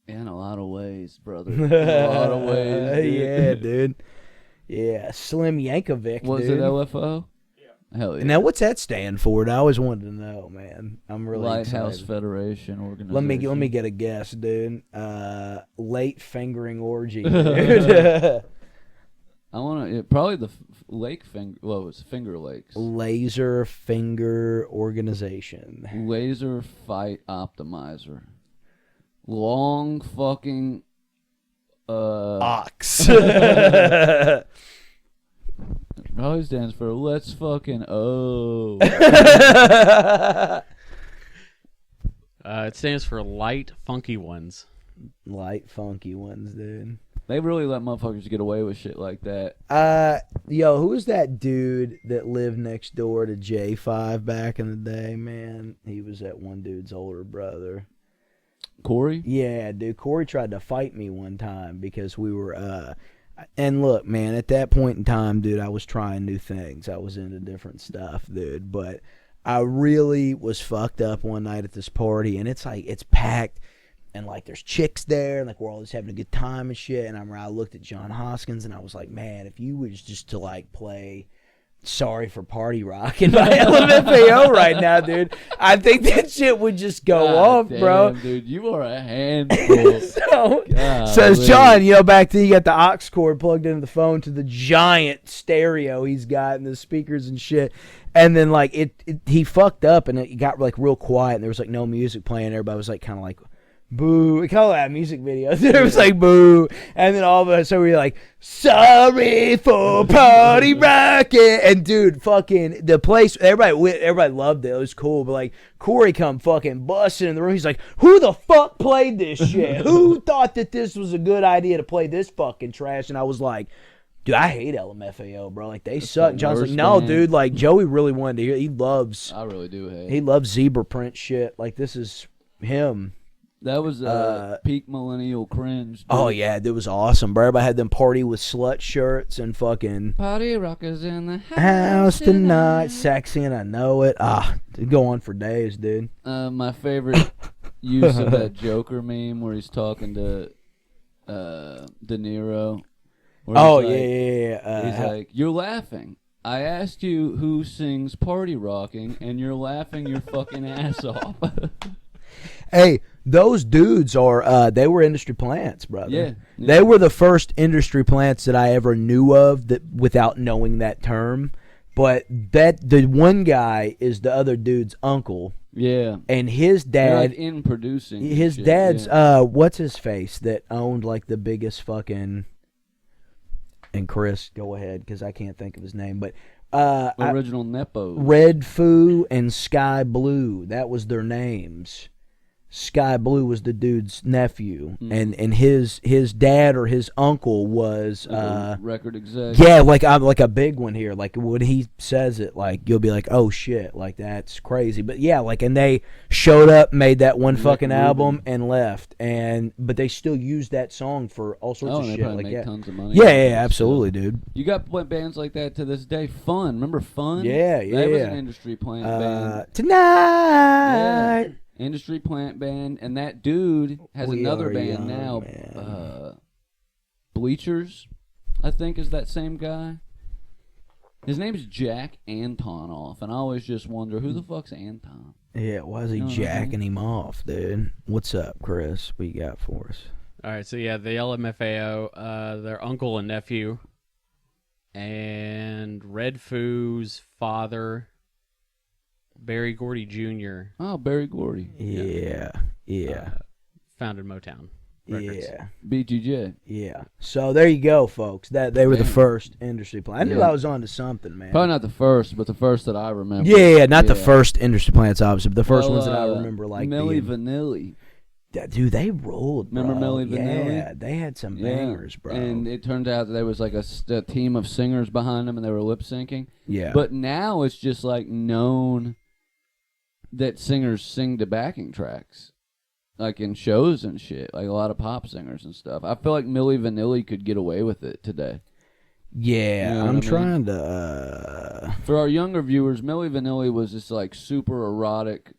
A: In a lot of ways, brother. In a lot of ways, dude.
B: Yeah, dude. Yeah, Slim Yankovic,
A: Was
B: dude.
A: it LFO? Yeah. Hell yeah.
B: Now, what's that stand for? I always wanted to know, man. I'm really
A: Lighthouse
B: excited.
A: Federation Organization.
B: Let me get a guess, dude. Late fingering orgy, dude.
A: I want to probably the Lake Finger. Well, it's Finger Lakes.
B: Laser Finger Organization.
A: Laser Fight Optimizer. Long fucking.
B: Ox.
A: Probably stands for Let's Fucking Oh.
C: It stands for Light Funky Ones.
B: Light funky ones, dude.
A: They really let motherfuckers get away with shit like that.
B: Yo, who was that dude that lived next door to J5 back in the day, man? He was that one dude's older brother.
A: Corey?
B: Yeah, dude. Corey tried to fight me one time because we were, and look, man, at that point in time, dude, I was trying new things. I was into different stuff, dude. But I really was fucked up one night at this party, and it's like, it's packed. And, like, there's chicks there, and, like, we're all just having a good time and shit. And I looked at John Hoskins, and I was like, man, if you was just to, like, play Sorry for Party Rock in my LMFAO right now, dude, I think that shit would just go off,
A: damn,
B: bro.
A: Dude, you are a handful.
B: Says John, you know, back then you got the aux cord plugged into the phone to the giant stereo he's got and the speakers and shit. And then, like, he fucked up, and it got, like, real quiet, and there was, like, no music playing. Everybody was, like, kind of like... Boo. We call that music video. It was like boo. And then all of a sudden we were like, sorry for party rockin'. And dude, fucking the place, everybody loved it. It was cool. But like Corey come fucking busting in the room. He's like, who the fuck played this shit? Who thought that this was a good idea to play this fucking trash? And I was like, dude, I hate LMFAO, bro. Like, they suck. John's like, no, dude. Like, Joey really wanted to hear.
A: I really do hate.
B: He loves zebra print shit. Like, this is him.
A: That was peak millennial cringe. Dude.
B: Oh, yeah, it was awesome, bro. Everybody had them party with slut shirts and fucking...
A: Party rockers in the
B: house tonight. Sexy and I know it. Go on for days, dude.
A: My favorite use of that Joker meme where he's talking to De Niro.
B: Oh, yeah.
A: He's like, "You're laughing. I asked you who sings Party Rocking, and you're laughing your fucking ass off."
B: Hey, those dudes are, they were industry plants, brother.
A: Yeah.
B: They were the first industry plants that I ever knew of that without knowing that term. But the one guy is the other dude's uncle.
A: Yeah.
B: And his
A: They're
B: dad.
A: like in producing.
B: His
A: shit,
B: dad's,
A: yeah.
B: What's his face that owned like the biggest fucking. And Chris, go ahead, because I can't think of his name. But
A: Original Nepo.
B: Red Foo and Sky Blue, that was their names. Sky Blue was the dude's nephew, and his dad or his uncle was
A: like record exec.
B: Yeah, like a big one here. Like when he says it, like you'll be like, oh shit, like that's crazy. But yeah, like and they showed up, made that one fucking album, and left. But they still use that song for all sorts of
A: and they
B: shit.
A: probably
B: Like
A: make tons of money.
B: Yeah, absolutely, dude.
A: You got bands like that to this day. Fun, remember Fun?
B: Yeah.
A: That was an industry plant band.
B: Tonight.
A: Yeah. Industry plant band, and that dude has another band now. Bleachers, I think, is that same guy. His name is Jack Antonoff, and I always just wonder who the fuck's Anton.
B: Yeah, why is he jacking him off, dude? What's up, Chris? What you got for us?
C: All right, so yeah, the LMFAO, their uncle and nephew, and Red Foo's father, Barry Gordy Jr.
A: Oh, Barry Gordy.
B: Yeah.
C: Founded Motown Records.
B: Yeah.
A: BGJ.
B: Yeah. So there you go, folks. That they were the first industry plant. I knew I was onto something, man.
A: Probably not the first, but the first that I remember.
B: Yeah, not the first industry plants, obviously, but the first ones that I remember, like
A: Milli Vanilli.
B: Dude, they ruled, bro.
A: Remember Milli Vanilli?
B: Yeah, they had some bangers, bro.
A: And it turned out that there was like a team of singers behind them, and they were lip syncing.
B: Yeah.
A: But now it's just like known that singers sing to backing tracks, like in shows and shit, like a lot of pop singers and stuff. I feel like Milli Vanilli could get away with it today.
B: Yeah,
A: You know
B: I'm
A: what I
B: trying to.
A: For our younger viewers, Milli Vanilli was this like super erotic,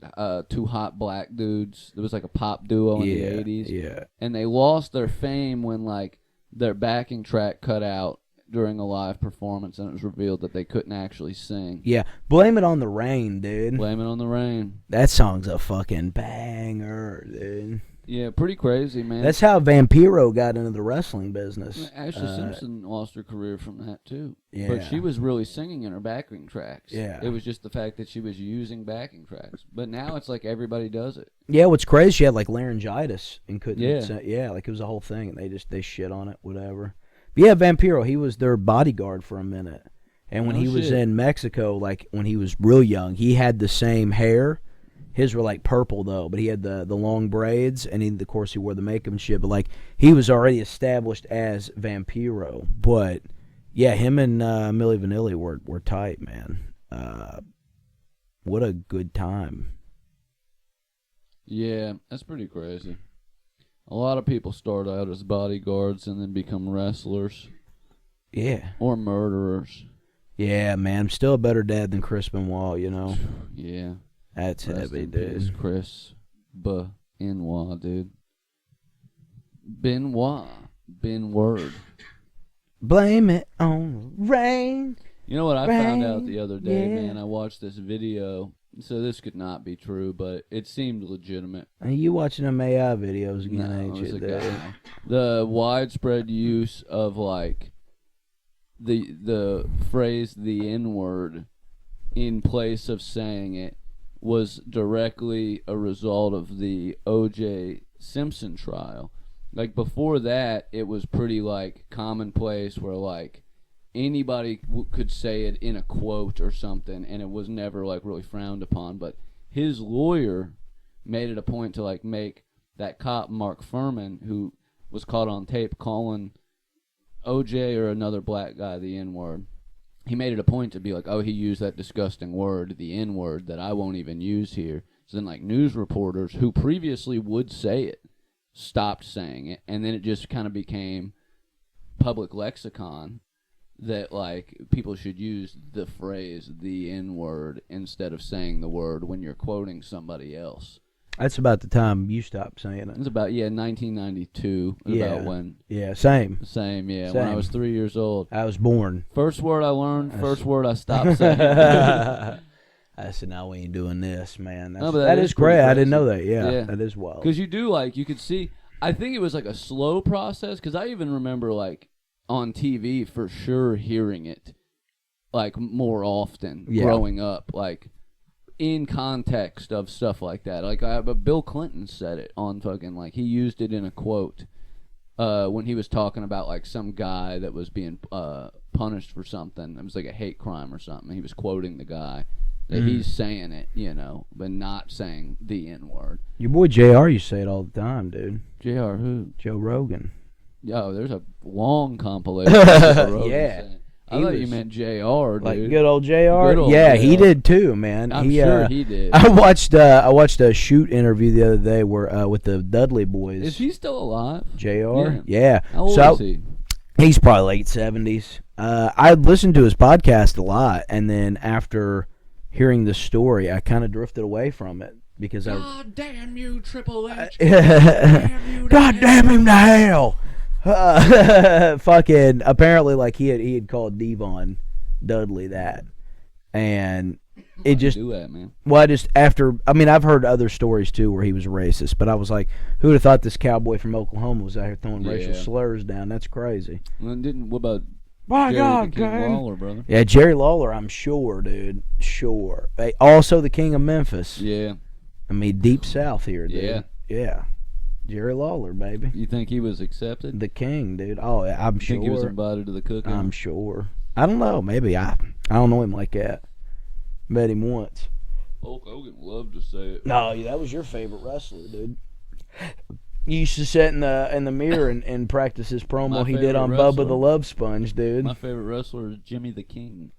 A: two hot black dudes. It was like a pop duo in the 80s.
B: Yeah.
A: And they lost their fame when like their backing track cut out during a live performance, and it was revealed that they couldn't actually sing.
B: Yeah, Blame It on the Rain, dude.
A: Blame It on the Rain.
B: That song's a fucking banger, dude.
A: Yeah, pretty crazy, man.
B: That's how Vampiro got into the wrestling business.
A: Ashley Simpson lost her career from that, too.
B: Yeah.
A: But she was really singing in her backing tracks.
B: Yeah.
A: It was just the fact that she was using backing tracks. But now it's like everybody does it.
B: Yeah, what's crazy, she had like laryngitis and couldn't.
A: Yeah.
B: Like it was a whole thing, and they shit on it, whatever. But yeah, Vampiro, he was their bodyguard for a minute. And when he was in Mexico, like when he was real young, he had the same hair. His were like purple though, but he had the long braids, and of course he wore the makeup and shit. But like he was already established as Vampiro. But yeah, him and Milli Vanilli were tight, man. What a good time.
A: Yeah, that's pretty crazy. A lot of people start out as bodyguards and then become wrestlers.
B: Yeah.
A: Or murderers.
B: Yeah, man. I'm still a better dad than Chris Benoit, you know?
A: Yeah.
B: That's heavy, dude.
A: Chris Benoit, dude. Benoit. Ben Word.
B: Blame it on the rain.
A: You know what I found out the other day,
B: yeah.
A: man? I watched this video. So this could not be true, but it seemed legitimate.
B: Are you watching them AI videos again, ain't
A: it was
B: you?
A: a guy. The widespread use of like the phrase the N-word in place of saying it was directly a result of the O.J. Simpson trial. Like before that, it was pretty like commonplace where like anybody could say it in a quote or something, and it was never like really frowned upon. But his lawyer made it a point to like make that cop Mark Furman, who was caught on tape calling OJ or another black guy the N-word. He made it a point to be like, oh, he used that disgusting word, the N-word, that I won't even use here. So then like news reporters who previously would say it stopped saying it, and then it just kind of became public lexicon that like people should use the phrase the N-word instead of saying the word when you're quoting somebody else.
B: That's about the time you stopped saying it.
A: It was about 1992. About when.
B: Yeah, same.
A: Same, yeah.
B: Same.
A: When I was 3 years old.
B: I was born.
A: First word I learned. First word I stopped saying.
B: I said, "No, we ain't doing this, man."
A: No, but
B: that is great.
A: crazy.
B: I didn't know that. Yeah, that is wild.
A: Because you do you could see. I think it was like a slow process. Because I even remember on TV for sure hearing it more often growing up, in context of stuff like that. But Bill Clinton said it on fucking he used it in a quote when he was talking about some guy that was being punished for something. It was a hate crime or something. He was quoting the guy. That he's saying it, but not saying the N-word.
B: Your boy JR, you say it all the time, dude.
A: JR who?
B: Joe Rogan.
A: Yo, there's a long compilation. Of Rogan
B: yeah.
A: saying. I thought you meant JR, dude.
B: Good old JR?
A: Good old
B: yeah,
A: JR.
B: he did too, man.
A: I'm sure he did.
B: I watched a shoot interview the other day where with the Dudley boys.
A: Is he still alive?
B: JR? Yeah.
A: How old is he?
B: He's probably late 70s. I listened to his podcast a lot, and then after hearing the story, I kind of drifted away from it because
A: God damn you, Triple H!
B: God damn him to hell! Fucking apparently, he had called Devon Dudley that, and it just
A: do that, man.
B: Well, I've heard other stories too where he was racist, but I was like, who'd have thought this cowboy from Oklahoma was out here throwing racial slurs down? That's crazy.
A: Well, what about?
B: My
A: Jerry
B: God,
A: the King
B: man.
A: Lawler, brother.
B: Yeah, Jerry Lawler, I'm sure, dude. Sure. Hey, also the King of Memphis.
A: Yeah.
B: I mean, deep south here, dude.
A: Yeah.
B: Yeah. Jerry Lawler, baby.
A: You think he was accepted?
B: The king, dude. Oh, I'm sure.
A: Think he was invited to the cookout?
B: I'm sure. I don't know. Maybe. I don't know him like that. Met him once.
A: Hulk Hogan loved to say it.
B: No, that was your favorite wrestler, dude. You used to sit in the mirror and practice his promo he did on Bubba the Love Sponge, dude.
A: My favorite wrestler is Jimmy the King.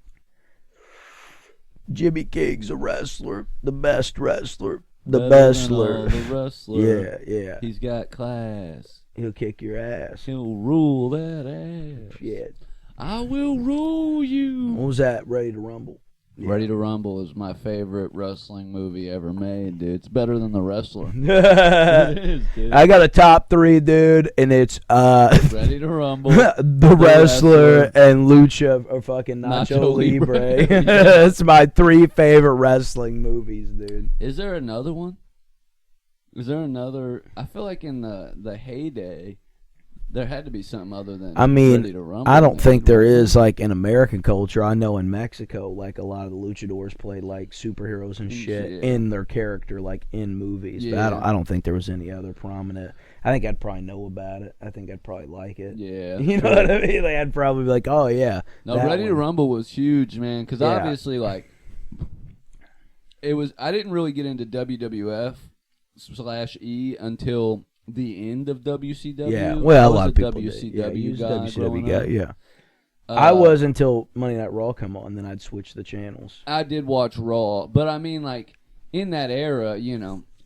B: Jimmy King's a wrestler, the best wrestler, the
A: bestler. The wrestler.
B: Yeah.
A: He's got class.
B: He'll kick your ass.
A: He'll rule that ass.
B: Shit.
A: I will rule you.
B: What was that? Ready to Rumble. Yeah.
A: Ready to Rumble is my favorite wrestling movie ever made, dude. It's better than The Wrestler. It is, dude.
B: I got a top 3, dude, and it's
A: Ready to Rumble,
B: the Wrestler, and Lucha or fucking Nacho Libre. That's my 3 favorite wrestling movies, dude.
A: Is there another one? Is there another? I feel like in the heyday, there had to be something other than Ready to Rumble.
B: I don't think there is in American culture. I know in Mexico, a lot of the luchadors played superheroes and shit in their character, in movies.
A: Yeah.
B: But I don't think there was any other prominent. I think I'd probably know about it. I think I'd probly like it.
A: Yeah,
B: you know what I mean? I'd probably be like, oh yeah.
A: No, Ready to Rumble was huge, man. Because obviously, it was. I didn't really get into WWF/E until the end of WCW.
B: Yeah, well, a lot of people
A: WCW
B: did.
A: guy.
B: WCW guy, yeah. I was until Monday Night Raw come on, then I'd switch the channels.
A: I did watch Raw, but I mean, in that era,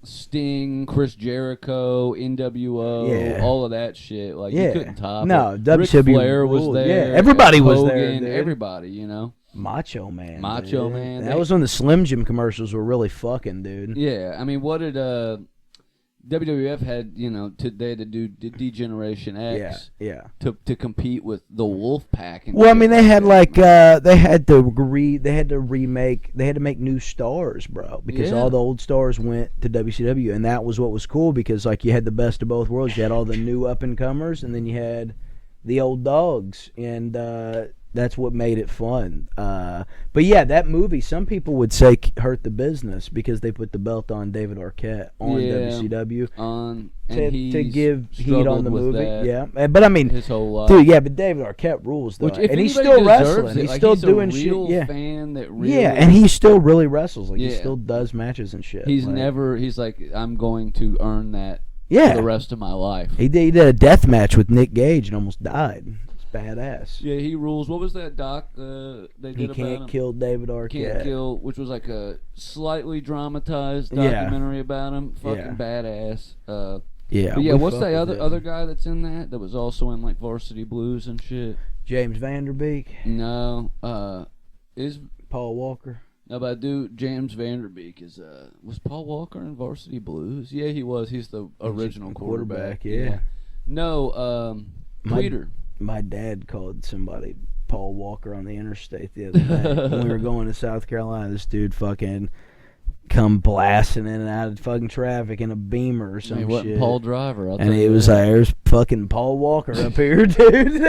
A: Sting, Chris Jericho, NWO, all of that shit. You couldn't top it.
B: No,
A: Ric
B: WCW
A: Flair was
B: ruled.
A: there.
B: Yeah, everybody was
A: Hogan,
B: there. Dude.
A: Everybody,
B: Macho Man.
A: Macho Man.
B: That was when the Slim Jim commercials were really fucking, dude.
A: Yeah, I mean, what did WWF had, they had to do Degeneration X to compete with the Wolfpack.
B: Well, I mean, they had they had to make new stars, bro, because all the old stars went to WCW, and that was what was cool because you had the best of both worlds. You had all the new up and comers, and then you had the old dogs, and that's what made it fun. But yeah, that movie, some people would say hurt the business because they put the belt on David Arquette on WCW to give heat on the movie.
A: That,
B: yeah, but I mean,
A: his whole life.
B: Dude, yeah, but David Arquette rules though, and he's still wrestling. He's still doing shit. Yeah,
A: fan that
B: and he still really wrestles. He still does matches and shit.
A: He's he's like, I'm going to earn that.
B: Yeah.
A: For the rest of my life.
B: He did a death match with Nick Gage and almost died. It's badass.
A: Yeah, he rules. What was that doc they did
B: He
A: about
B: Can't
A: him?
B: Kill David Arquette.
A: Can't Kill, which was a slightly dramatized documentary about him. Fucking badass. But what's that other guy that's in that was also in Varsity Blues and shit?
B: James Vanderbeek.
A: No. Is
B: Paul Walker.
A: No, but I do. James Vanderbeek was Paul Walker in Varsity Blues? Yeah, he was. He's the original quarterback.
B: Yeah.
A: No, Tweeter.
B: My dad called somebody Paul Walker on the interstate the other day when we were going to South Carolina. This dude fucking come blasting in and out of fucking traffic in a Beamer or some
A: He wasn't
B: shit.
A: Paul Driver.
B: And he was like, "There's fucking Paul Walker up here, dude."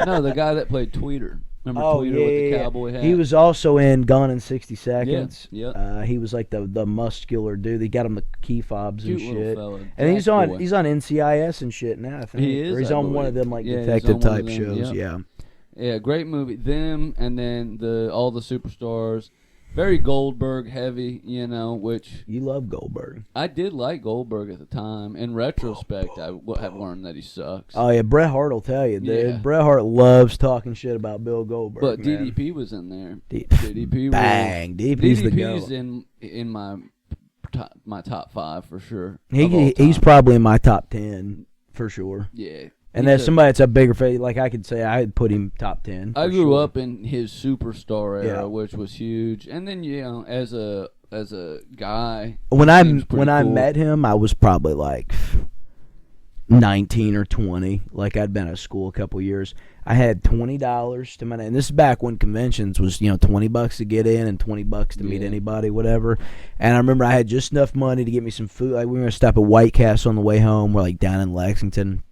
A: No, the guy that played Tweeter. Remember Tweeter with the cowboy hat?
B: He was also in Gone in 60 Seconds.
A: Yeah.
B: He was like the muscular dude. He got him the key fobs and
A: Cute
B: shit.
A: little fella.
B: And he's on
A: Boy.
B: NCIS and shit now, I think.
A: He is,
B: Or he's
A: I
B: on one of
A: believe.
B: them like
A: Yeah, he's
B: detective
A: on one
B: type
A: of them,
B: shows.
A: yep.
B: Yeah.
A: Yeah, great movie. Them and then all the superstars. Very Goldberg heavy, which
B: You love Goldberg.
A: I did like Goldberg at the time. In retrospect, I have learned that he sucks.
B: Oh yeah, Bret Hart will tell you, dude.
A: Yeah.
B: Bret Hart loves talking shit about Bill Goldberg.
A: But
B: man.
A: DDP was in there.
B: D-
A: DDP
B: Bang, DDP's the
A: DDP's
B: goat.
A: in my top 5 for sure.
B: He's probably in my top 10 for sure.
A: Yeah.
B: And there's somebody that's a bigger face. Like I could say, I'd put him top 10.
A: I
B: for
A: grew
B: sure.
A: up in his superstar era,
B: Yeah.
A: which was huge. And then as a guy,
B: When I
A: seems pretty cool.
B: met him, I was probably like 19 or 20. Like I'd been at school a couple years. I had $20 to my name. And this is back when conventions was $20 to get in and $20 to meet anybody, whatever. And I remember I had just enough money to get me some food. Like we were gonna stop at White Castle on the way home. We're like down in Lexington.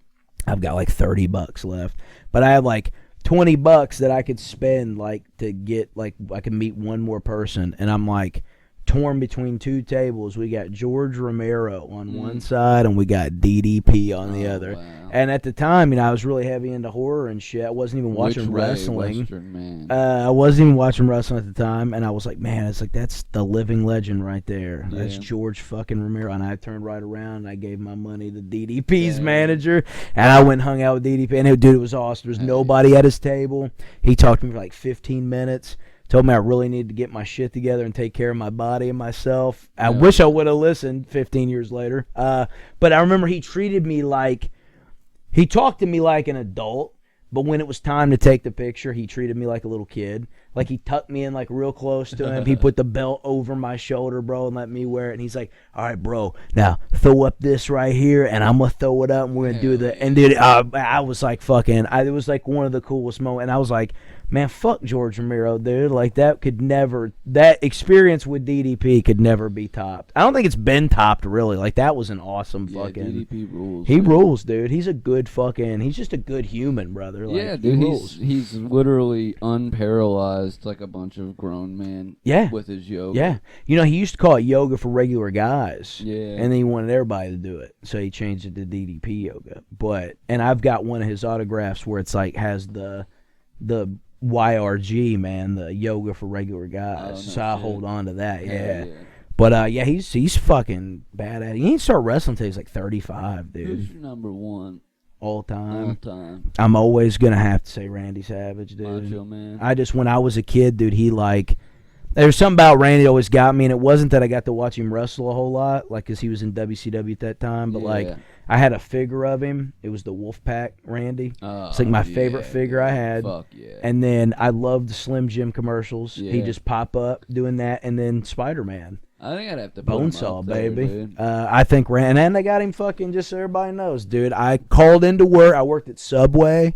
B: I've got like $30 left, but I have like $20 that I could spend like to get like I can meet one more person, and I'm like torn between two tables. We got George Romero on one side, and we got DDP on the other.
A: Wow.
B: And at the time, I was really heavy into horror and shit. I wasn't even watching wrestling.
A: Western, man.
B: I wasn't even watching wrestling at the time, and I was like, man, it's like that's the living legend right there.
A: Yeah.
B: That's George fucking Romero. And I turned right around and I gave my money to DDP's manager, and I went and hung out with DDP. And dude, it was awesome. There was nobody at his table. He talked to me for like 15 minutes. Told me I really needed to get my shit together and take care of my body and myself. I wish I would have listened 15 years later. But I remember he treated me like, he talked to me like an adult, but when it was time to take the picture, he treated me like a little kid. Like he tucked me in like real close to him. He put the belt over my shoulder, bro, and let me wear it. And he's like, all right, bro, now throw up this right here, and I'm going to throw it up, and we're going to do the, and dude, I was like fucking, it was like one of the coolest moments. And I was like, man, fuck George Romero, dude. Like that experience with DDP could never be topped. I don't think it's been topped really. Like that was an awesome fucking.
A: DDP rules.
B: He rules, dude. He's a good fucking. He's just a good human, brother. Like,
A: Yeah, dude.
B: he rules.
A: He's literally unparalyzed like a bunch of grown men.
B: Yeah.
A: With his yoga.
B: Yeah, he used to call it yoga for regular guys.
A: Yeah.
B: And then he wanted everybody to do it, so he changed it to DDP yoga. And I've got one of his autographs where it's like has the YRG, man, the yoga for regular guys.
A: Oh, no
B: so I hold on to that. Yeah.
A: Yeah.
B: But he's fucking bad at it. He didn't start wrestling until he's like 35, dude.
A: Who's your number one
B: All
A: all
B: time.
A: time?
B: I'm always gonna have to say Randy Savage, dude.
A: Macho Man.
B: When I was a kid, dude, there's something about Randy that always got me, and it wasn't that I got to watch him wrestle a whole lot, like, because he was in WCW at that time, but, like, I had a figure of him. It was the Wolfpack Randy. It's, like, my favorite figure I had.
A: Fuck yeah.
B: And then I loved the Slim Jim commercials.
A: Yeah.
B: He'd just pop up doing that, and then Spider-Man.
A: I think I'd have to put him
B: Bonesaw,
A: up there,
B: baby.
A: dude.
B: I think and they got him fucking, just so everybody knows, dude. I called into work. I worked at Subway.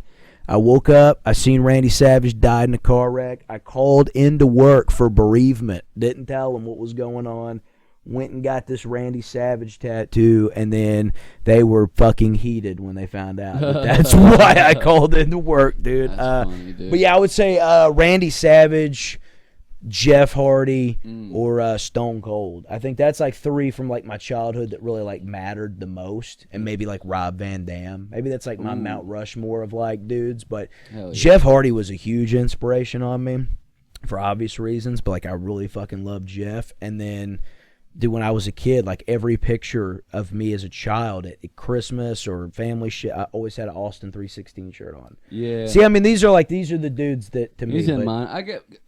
B: I woke up. I seen Randy Savage died in a car wreck. I called into work for bereavement. Didn't tell them what was going on. Went and got this Randy Savage tattoo, and then they were fucking heated when they found out. But that's why I called into work, dude.
A: That's funny, dude.
B: But yeah, I would say Randy Savage, Jeff Hardy, or Stone Cold. I think that's like three from like my childhood that really like mattered the most, and maybe like Rob Van Dam. Maybe that's like my Mount Rushmore of like dudes. But
A: Hell yeah.
B: Jeff Hardy was a huge inspiration on me for obvious reasons. But like I really fucking love Jeff. And then, dude, when I was a kid, like every picture of me as a child at Christmas or family shit, I always had an Austin 316 shirt on.
A: Yeah.
B: See, I mean, these are the dudes that to me.
A: He's in mine.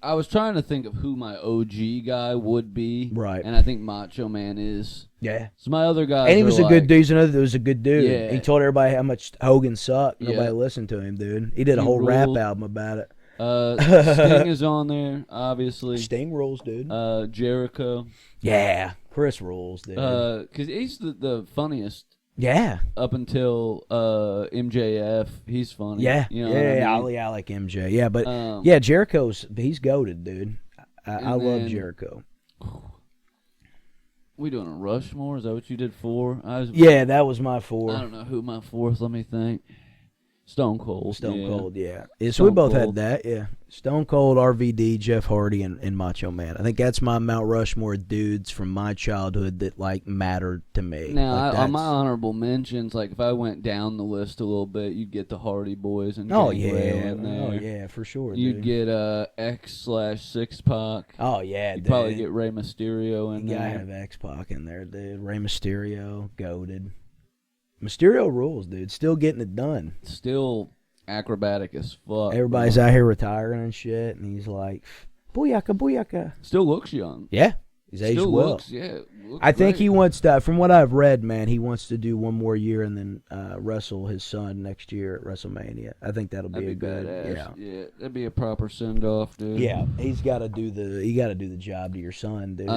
A: I was trying to think of who my OG guy would be.
B: Right.
A: And I think Macho Man is.
B: Yeah.
A: So my other guys
B: And he was a
A: are
B: good
A: like-
B: dude. He's another that was a good dude.
A: Yeah.
B: He told everybody how much Hogan sucked. Nobody
A: Yeah.
B: listened to him, dude. He did a
A: He
B: whole rap
A: ruled.
B: album about it.
A: Sting is on there, obviously.
B: Sting rules, dude.
A: Jericho.
B: Yeah, Chris rules, dude.
A: Because he's the funniest.
B: Yeah.
A: Up until MJF, he's funny.
B: Yeah.
A: You know what I mean?
B: I like MJ. Yeah, but yeah, he's goated, dude. I love Jericho.
A: We doing a Rushmore? Is that what you did 4?
B: Yeah, that was my 4.
A: I don't know who my 4th. Let me think. Stone Cold.
B: Stone Cold, yeah. So we both had that, yeah. Stone Cold, RVD, Jeff Hardy, and Macho Man. I think that's my Mount Rushmore dudes from my childhood that, like, mattered to me.
A: Now,
B: like,
A: on my honorable mentions, like, if I went down the list a little bit, you'd get the Hardy Boys and
B: Gangrel
A: in there.
B: Oh, yeah, for sure,
A: You'd get X/6-Pac.
B: Oh, yeah,
A: You'd
B: dude.
A: probably get Rey Mysterio in there.
B: You gotta have X-Pac in there, dude. Rey Mysterio, goated. Mysterio rules, dude. Still getting it done.
A: Still acrobatic as fuck.
B: Everybody's out here retiring and shit, and he's like, booyaka, booyaka.
A: Still looks young.
B: Yeah. He's aged
A: Still
B: well.
A: looks
B: I think
A: great.
B: he wants to, from what I've read, man, he wants to do one more year and then wrestle his son next year at WrestleMania. I think that'll be a good,
A: badass. Yeah, that'd be a proper send off, dude.
B: Yeah, he's got to do the job to your son, dude.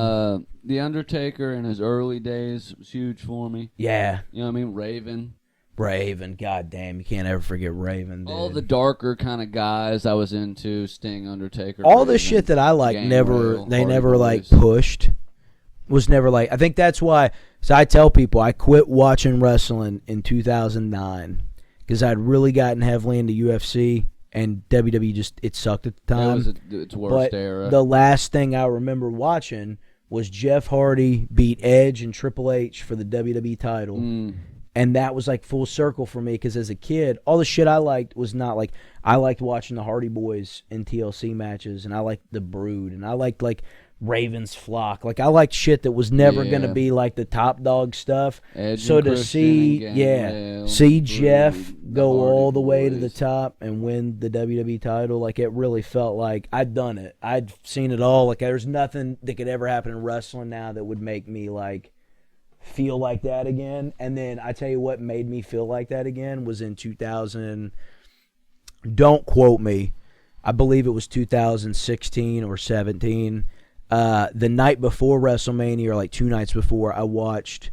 A: The Undertaker in his early days was huge for me.
B: Yeah,
A: you know what I mean.
B: Raven, goddamn, you can't ever forget Raven, dude.
A: All the darker kind of guys I was into, Sting, Undertaker.
B: All
A: Raven,
B: the shit that I like
A: Gangrel,
B: they
A: Hardy
B: never
A: Boys.
B: like pushed. Was never like, I think that's why. So I tell people I quit watching wrestling in 2009 because I'd really gotten heavily into UFC and WWE just it sucked at the time.
A: That was its worst era.
B: The last thing I remember watching was Jeff Hardy beat Edge and Triple H for the WWE title. And that was like full circle for me because as a kid, all the shit I liked was not like, I liked watching the Hardy Boys in TLC matches, and I liked the Brood, and I liked like Raven's Flock. Like I liked shit that was never going to be like the top dog stuff.
A: Edge
B: so
A: and
B: to
A: Christian
B: see
A: Brood,
B: Jeff go
A: Hardy
B: all the way to
A: Boys.
B: the top and win the WWE title, like it really felt like I'd done it. I'd seen it all. Like there's nothing that could ever happen in wrestling now that would make me like feel like that again. And then I tell you what made me feel like that again was in 2000. Don't quote me. I believe it was 2016 or 17. The night before WrestleMania, or like 2 nights before, I watched.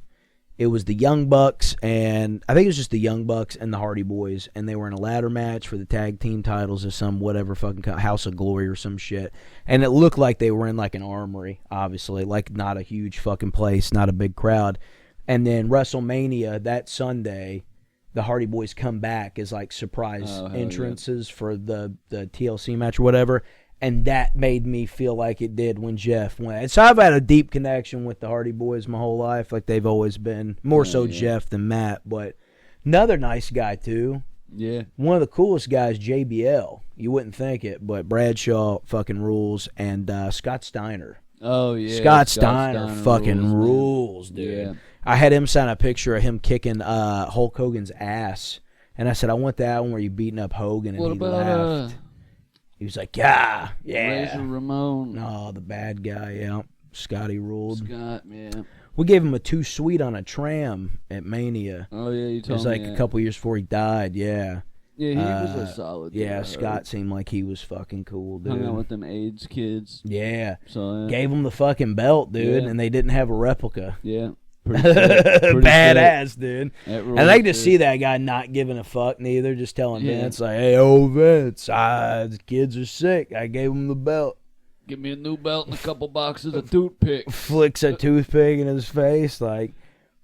B: It was the Young Bucks, and I think it was just the Young Bucks and the Hardy Boys, and they were in a ladder match for the tag team titles of some whatever fucking House of Glory or some shit. And it looked like they were in like an armory, obviously, like not a huge fucking place, not a big crowd. And then WrestleMania that Sunday, the Hardy Boys come back as like surprise entrances for the TLC match or whatever. And that made me feel like it did when Jeff went. And so I've had a deep connection with the Hardy Boys my whole life. Like they've always been. More so Jeff than Matt. But another nice guy, too.
A: Yeah.
B: One of the coolest guys, JBL. You wouldn't think it, but Bradshaw fucking rules. And Scott Steiner.
A: Oh, yeah.
B: Scott Steiner fucking
A: rules,
B: dude.
A: Yeah.
B: I had him sign a picture of him kicking Hulk Hogan's ass. And I said, I want that one where you're beating up Hogan. And
A: What
B: he
A: about
B: laughed. He was like, yeah.
A: Razor Ramon?
B: Oh, the bad guy, yeah. Scotty ruled.
A: Scott, yeah.
B: We gave him a 2 Sweet on a tram at Mania.
A: Oh, yeah, you
B: It
A: told
B: was like
A: me
B: a
A: that.
B: couple years before he died, yeah.
A: Yeah, he was a solid dude,
B: Yeah,
A: I
B: Scott
A: heard.
B: seemed like he was fucking cool, dude.
A: Hung out with them AIDS kids.
B: Yeah.
A: So,
B: Gave him the fucking belt, dude,
A: Yeah.
B: and they didn't have a replica.
A: Yeah. Pretty sick. Pretty
B: Badass,
A: sick.
B: dude.
A: That
B: And I like to
A: rules,
B: see
A: dude.
B: that guy not giving a fuck neither, just telling
A: Yeah.
B: Vince, like, hey, Vince, the kids are sick. I gave him the belt.
A: Give me a new belt and a couple boxes of toothpicks.
B: Flicks a toothpick in his face, like,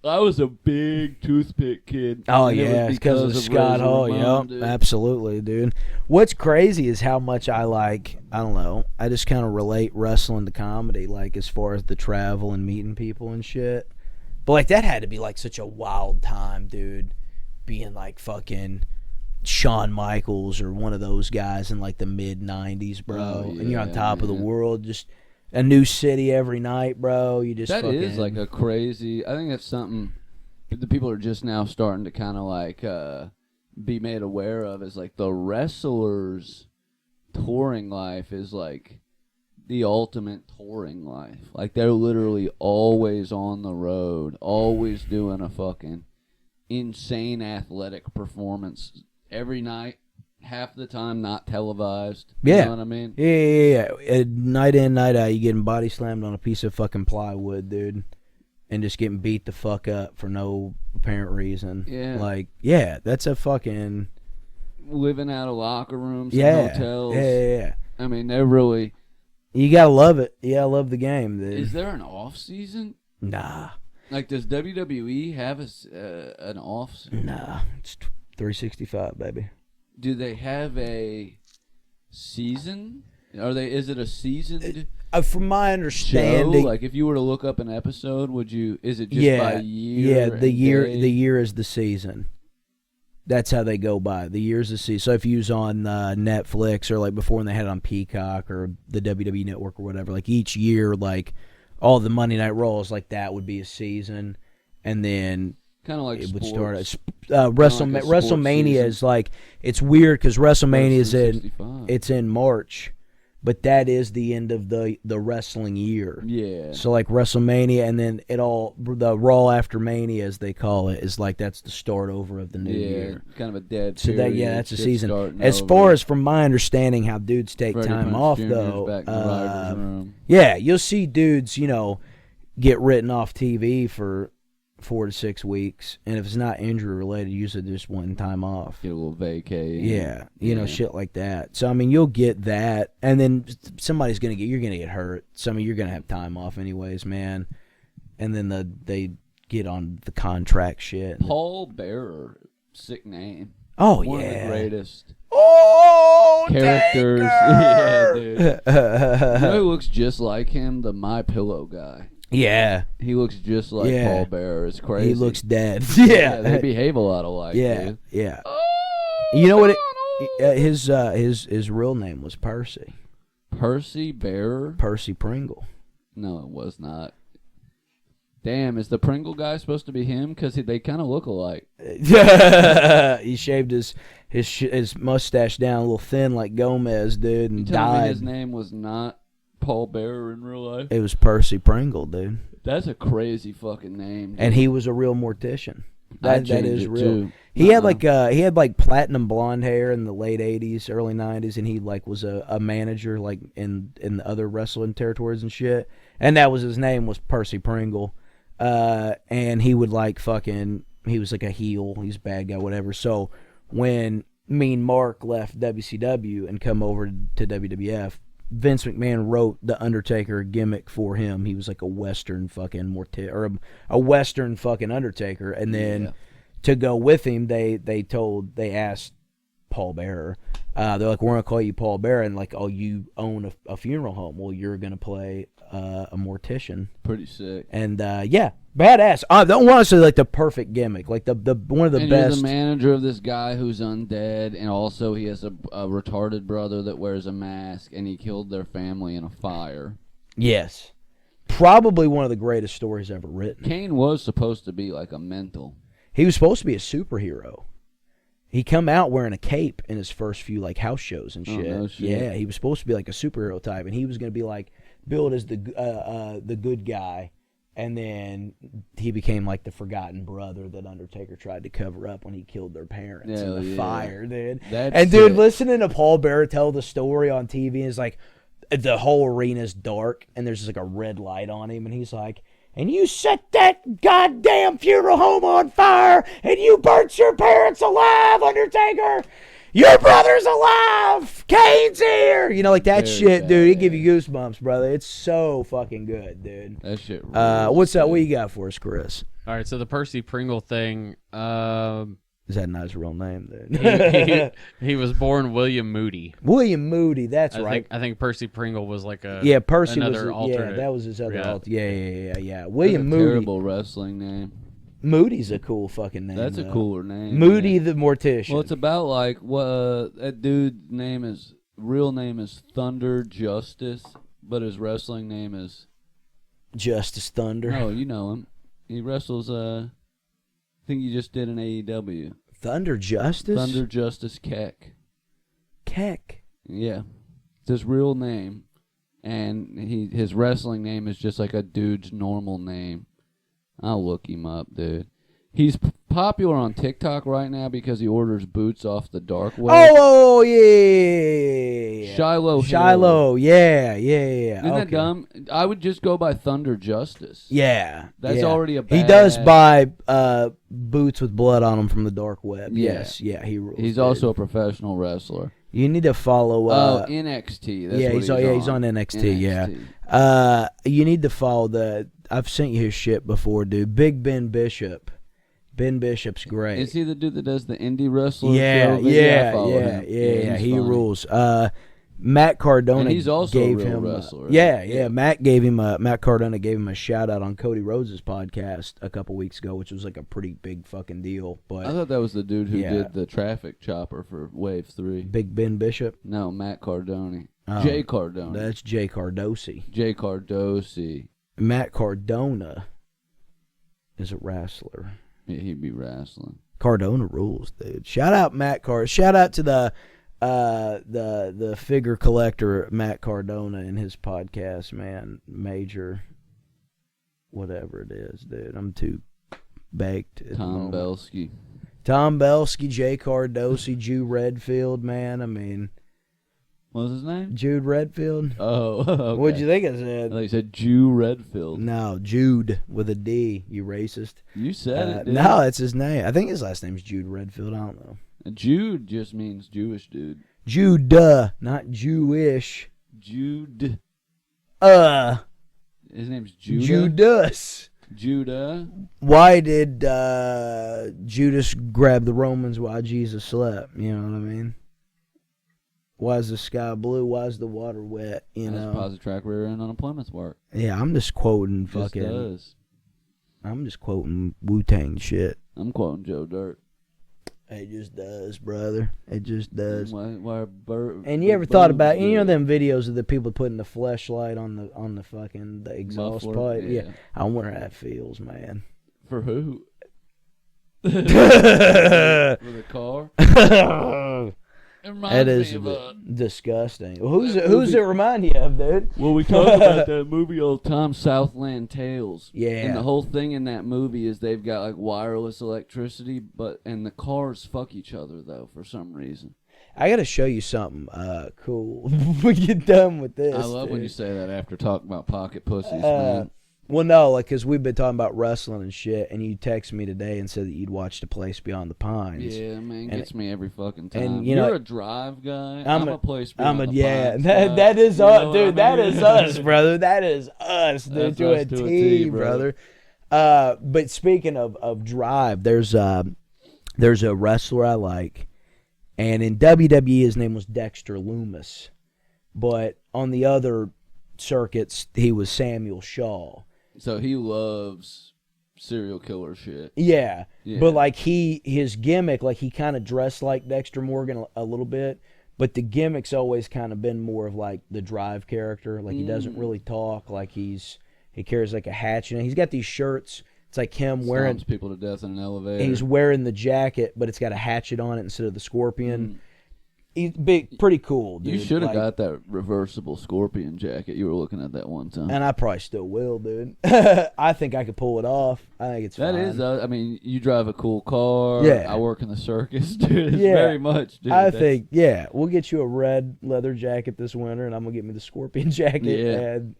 A: I was a big toothpick kid.
B: oh,
A: and it was
B: yeah, it's because of Scott
A: Razor
B: Hall.
A: Ramon,
B: Yep,
A: dude.
B: absolutely, dude. What's crazy is how much I like, I don't know, I just kind of relate wrestling to comedy, like, as far as the travel and meeting people and shit. But, like, that had to be, like, such a wild time, dude, being, like, fucking Shawn Michaels or one of those guys in, like, the mid-'90s, bro.
A: Oh,
B: And you're on
A: yeah,
B: top of the
A: man.
B: world, just a new city every night, bro. You just
A: That
B: fucking...
A: is like a crazy. I think that's something that the people are just now starting to kind of like be made aware of. Is like the wrestlers' touring life is like the ultimate touring life. Like they're literally always on the road, always doing a fucking insane athletic performance every night, half the time not televised.
B: Yeah.
A: You know what I mean?
B: Yeah. Night in, night out, you getting body slammed on a piece of fucking plywood, dude. And just getting beat the fuck up for no apparent reason.
A: Yeah.
B: Like, yeah, that's a fucking...
A: Living out of locker rooms and hotels.
B: Yeah.
A: I mean, they're really...
B: You gotta love it. You gotta love the game, dude.
A: Is there an off season?
B: Nah.
A: Like, does WWE have an off season?
B: Nah. It's 365, baby.
A: Do they have a season? Is it a seasoned
B: From my understanding...
A: show? Like, if you were to look up an episode, is it just by year?
B: Yeah, the year is the season. That's how they go by. The year's the season. So if you was on Netflix or like before when they had it on Peacock or the WWE Network or whatever, like each year, like all the Monday Night Raws, like that would be a season, and then
A: kind of like
B: it
A: sports.
B: would start. WrestleMania is like, it's weird because WrestleMania it's in March. But that is the end of the wrestling year. Yeah. So like WrestleMania, and then the Raw after Mania, as they call it, is like that's the start over of the new year.
A: Kind of a dead.
B: So that's a season. As far as from my understanding, how dudes take time off though, you'll see dudes, get written off TV for 4 to 6 weeks, and if it's not injury related, usually just one time off.
A: Get a little vacay.
B: Yeah, shit like that. So I mean, you'll get that, and then you're gonna get hurt. So I mean, you're gonna have time off anyways, man. And then they get on the contract shit.
A: Paul Bearer, sick name.
B: Oh
A: One of the greatest.
B: Characters.
A: Yeah, dude. You know who looks just like him? The My Pillow guy.
B: Yeah.
A: He looks just like Paul Bearer. It's crazy.
B: He looks dead.
A: They behave a lot alike. Dude.
B: Yeah. You know what? His real name was Percy.
A: Percy Bearer?
B: Percy Pringle.
A: No, it was not. Damn, is the Pringle guy supposed to be him? Because they kind of look alike.
B: He shaved his mustache down a little thin like Gomez, dude, and died.
A: His name was not Paul Bearer in real life?
B: It was Percy Pringle, dude.
A: That's a crazy fucking name, dude.
B: And he was a real mortician. That is real.
A: Too.
B: He had like platinum blonde hair in the late 80s, early 90s, and he like was a manager like in the other wrestling territories and shit. And that was his name, was Percy Pringle. And he would he was like a heel, he's a bad guy, whatever. So when Mean Mark left WCW and come over to WWF, Vince McMahon wrote the Undertaker gimmick for him. He was like a Western fucking a Western fucking Undertaker. And then to go with him, they asked Paul Bearer. They're like, we're gonna call you Paul Bearer, and like, oh, you own a funeral home. Well, you're gonna play a mortician.
A: Pretty sick.
B: And badass. I don't want to say like the perfect gimmick, like the one of the best.
A: You're the manager of this guy who's undead, and also he has a retarded brother that wears a mask, and he killed their family in a fire.
B: Yes, probably one of the greatest stories ever written.
A: Kane was supposed to be like a mental.
B: He was supposed to be a superhero. He come out wearing a cape in his first few like house shows and shit.
A: Oh, no shit.
B: Yeah, he was supposed to be like a superhero type, and he was gonna be like billed as the good guy, and then he became like the forgotten brother that Undertaker tried to cover up when he killed their parents in the fire, dude. Dude, listening to Paul Bearer tell the story on TV is like the whole arena's dark, and there's just like a red light on him, and he's like, and you set that goddamn funeral home on fire, and you burnt your parents alive, Undertaker. Your brother's alive. Kane's here. You know, like that shit, dude. It give you goosebumps, brother. It's so fucking good, dude.
A: That shit.
B: What's up? What you got for us, Chris?
C: All right, so the Percy Pringle thing.
B: Is that not his real name, dude?
C: he was born William Moody.
B: William Moody, that's right.
C: I think Percy Pringle was like
B: Percy
C: another alternate.
B: Yeah, that was his other alternate. Yeah.
A: William Moody. Terrible wrestling name.
B: Moody's a cool fucking name.
A: That's a cooler name.
B: Moody the Mortician.
A: Well, it's about like what that dude's real name is Thunder Justice, but his wrestling name is
B: Justice Thunder.
A: No, you know him. He wrestles. I think he just did an AEW.
B: Thunder Justice.
A: Thunder Justice Keck.
B: Keck.
A: Yeah, it's his real name, and his wrestling name is just like a dude's normal name. I'll look him up, dude. He's popular on TikTok right now because he orders boots off the dark web.
B: Oh, yeah.
A: Shiloh.
B: Yeah.
A: Isn't that dumb? I would just go by Thunder Justice.
B: Yeah.
A: That's already a bad...
B: He does buy boots with blood on them from the dark web.
A: Yeah.
B: Yes. Yeah, he rules.
A: He's also a professional wrestler.
B: You need to follow...
A: NXT. That's
B: he's on NXT, yeah. You need to follow I've sent you his shit before, dude. Big Ben Bishop. Ben Bishop's great.
A: Is he the dude that does the indie wrestler show?
B: Yeah. He
A: funny.
B: rules. Matt Cardona,
A: and he's also
B: gave
A: a real
B: him
A: wrestler.
B: Matt Cardona gave him a shout out on Cody Rhodes' podcast a couple weeks ago, which was like a pretty big fucking deal. But
A: I thought that was the dude who did the traffic chopper for Wave 3.
B: Big Ben Bishop?
A: No, Matt Cardona. Jay Cardona.
B: That's Jay Cardosi.
A: Jay Cardosi.
B: Matt Cardona is a wrestler.
A: Yeah, he'd be wrestling.
B: Cardona rules, dude. Shout out Matt Cardona. Shout out to the figure collector Matt Cardona and his podcast, man. Major, whatever it is, dude. I'm too baked.
A: Tom Belsky,
B: Jay Cardosi, Jude Redfield, man. I mean,
A: what was his name?
B: Jude Redfield.
A: Oh, okay.
B: What'd you think I said?
A: I thought you said Jew Redfield.
B: No, Jude with a D. You racist.
A: You said it. Dude.
B: No, that's his name. I think his last name's Jude Redfield. I don't know.
A: Jude just means Jewish dude.
B: Jude, not Jewish.
A: Jude. His name's Judah.
B: Judas.
A: Judah.
B: Why did Judas grab the Romans while Jesus slept? You know what I mean? Why is the sky blue? Why is the water wet? You know.
A: Deposit track rear end unemployment's work.
B: Yeah, I'm just quoting
A: fucking. Just does.
B: I'm just quoting Wu-Tang shit.
A: I'm quoting Joe Dirt.
B: It just does, brother. It just does.
A: And
B: you ever thought about them videos of the people putting the fleshlight on the fucking the exhaust pipe? Yeah. I wonder how that feels, man.
A: For who? For the car?
B: That is disgusting. Who's it remind you of, dude?
A: Well, we talked about that movie old Tom Southland Tales.
B: Yeah.
A: And the whole thing in that movie is they've got like wireless electricity, and the cars fuck each other though for some reason.
B: I got to show you something cool when we get done with this.
A: I love when you say that after talking about pocket pussies, man.
B: Well, no, like, because we've been talking about wrestling and shit, and you texted me today and said that you'd watched A Place Beyond the Pines.
A: Yeah, man, gets me every fucking time.
B: And,
A: You're a drive guy. I'm a Place Beyond the Pines.
B: That is us, dude. That is us, brother. That is us, dude, to a T, brother. But speaking of drive, there's a wrestler I like, and in WWE his name was Dexter Lumis, but on the other circuits he was Samuel Shaw.
A: So he loves serial killer shit.
B: Yeah. But like his gimmick, like he kind of dressed like Dexter Morgan a little bit, but the gimmick's always kind of been more of like the drive character. Like he doesn't really talk. Like he carries like a hatchet. He's got these shirts. It's like him wearing
A: people to death in an elevator.
B: He's wearing the jacket, but it's got a hatchet on it instead of the scorpion. He's big, pretty cool, dude.
A: You should have got that reversible scorpion jacket you were looking at that one time.
B: And I probably still will, dude. I think I could pull it off. I think it's fine.
A: That is, I mean, you drive a cool car.
B: Yeah.
A: I work in the circus, dude. It's very much, dude.
B: I think, we'll get you a red leather jacket this winter, and I'm going to get me the scorpion jacket.
A: Yeah.
B: And,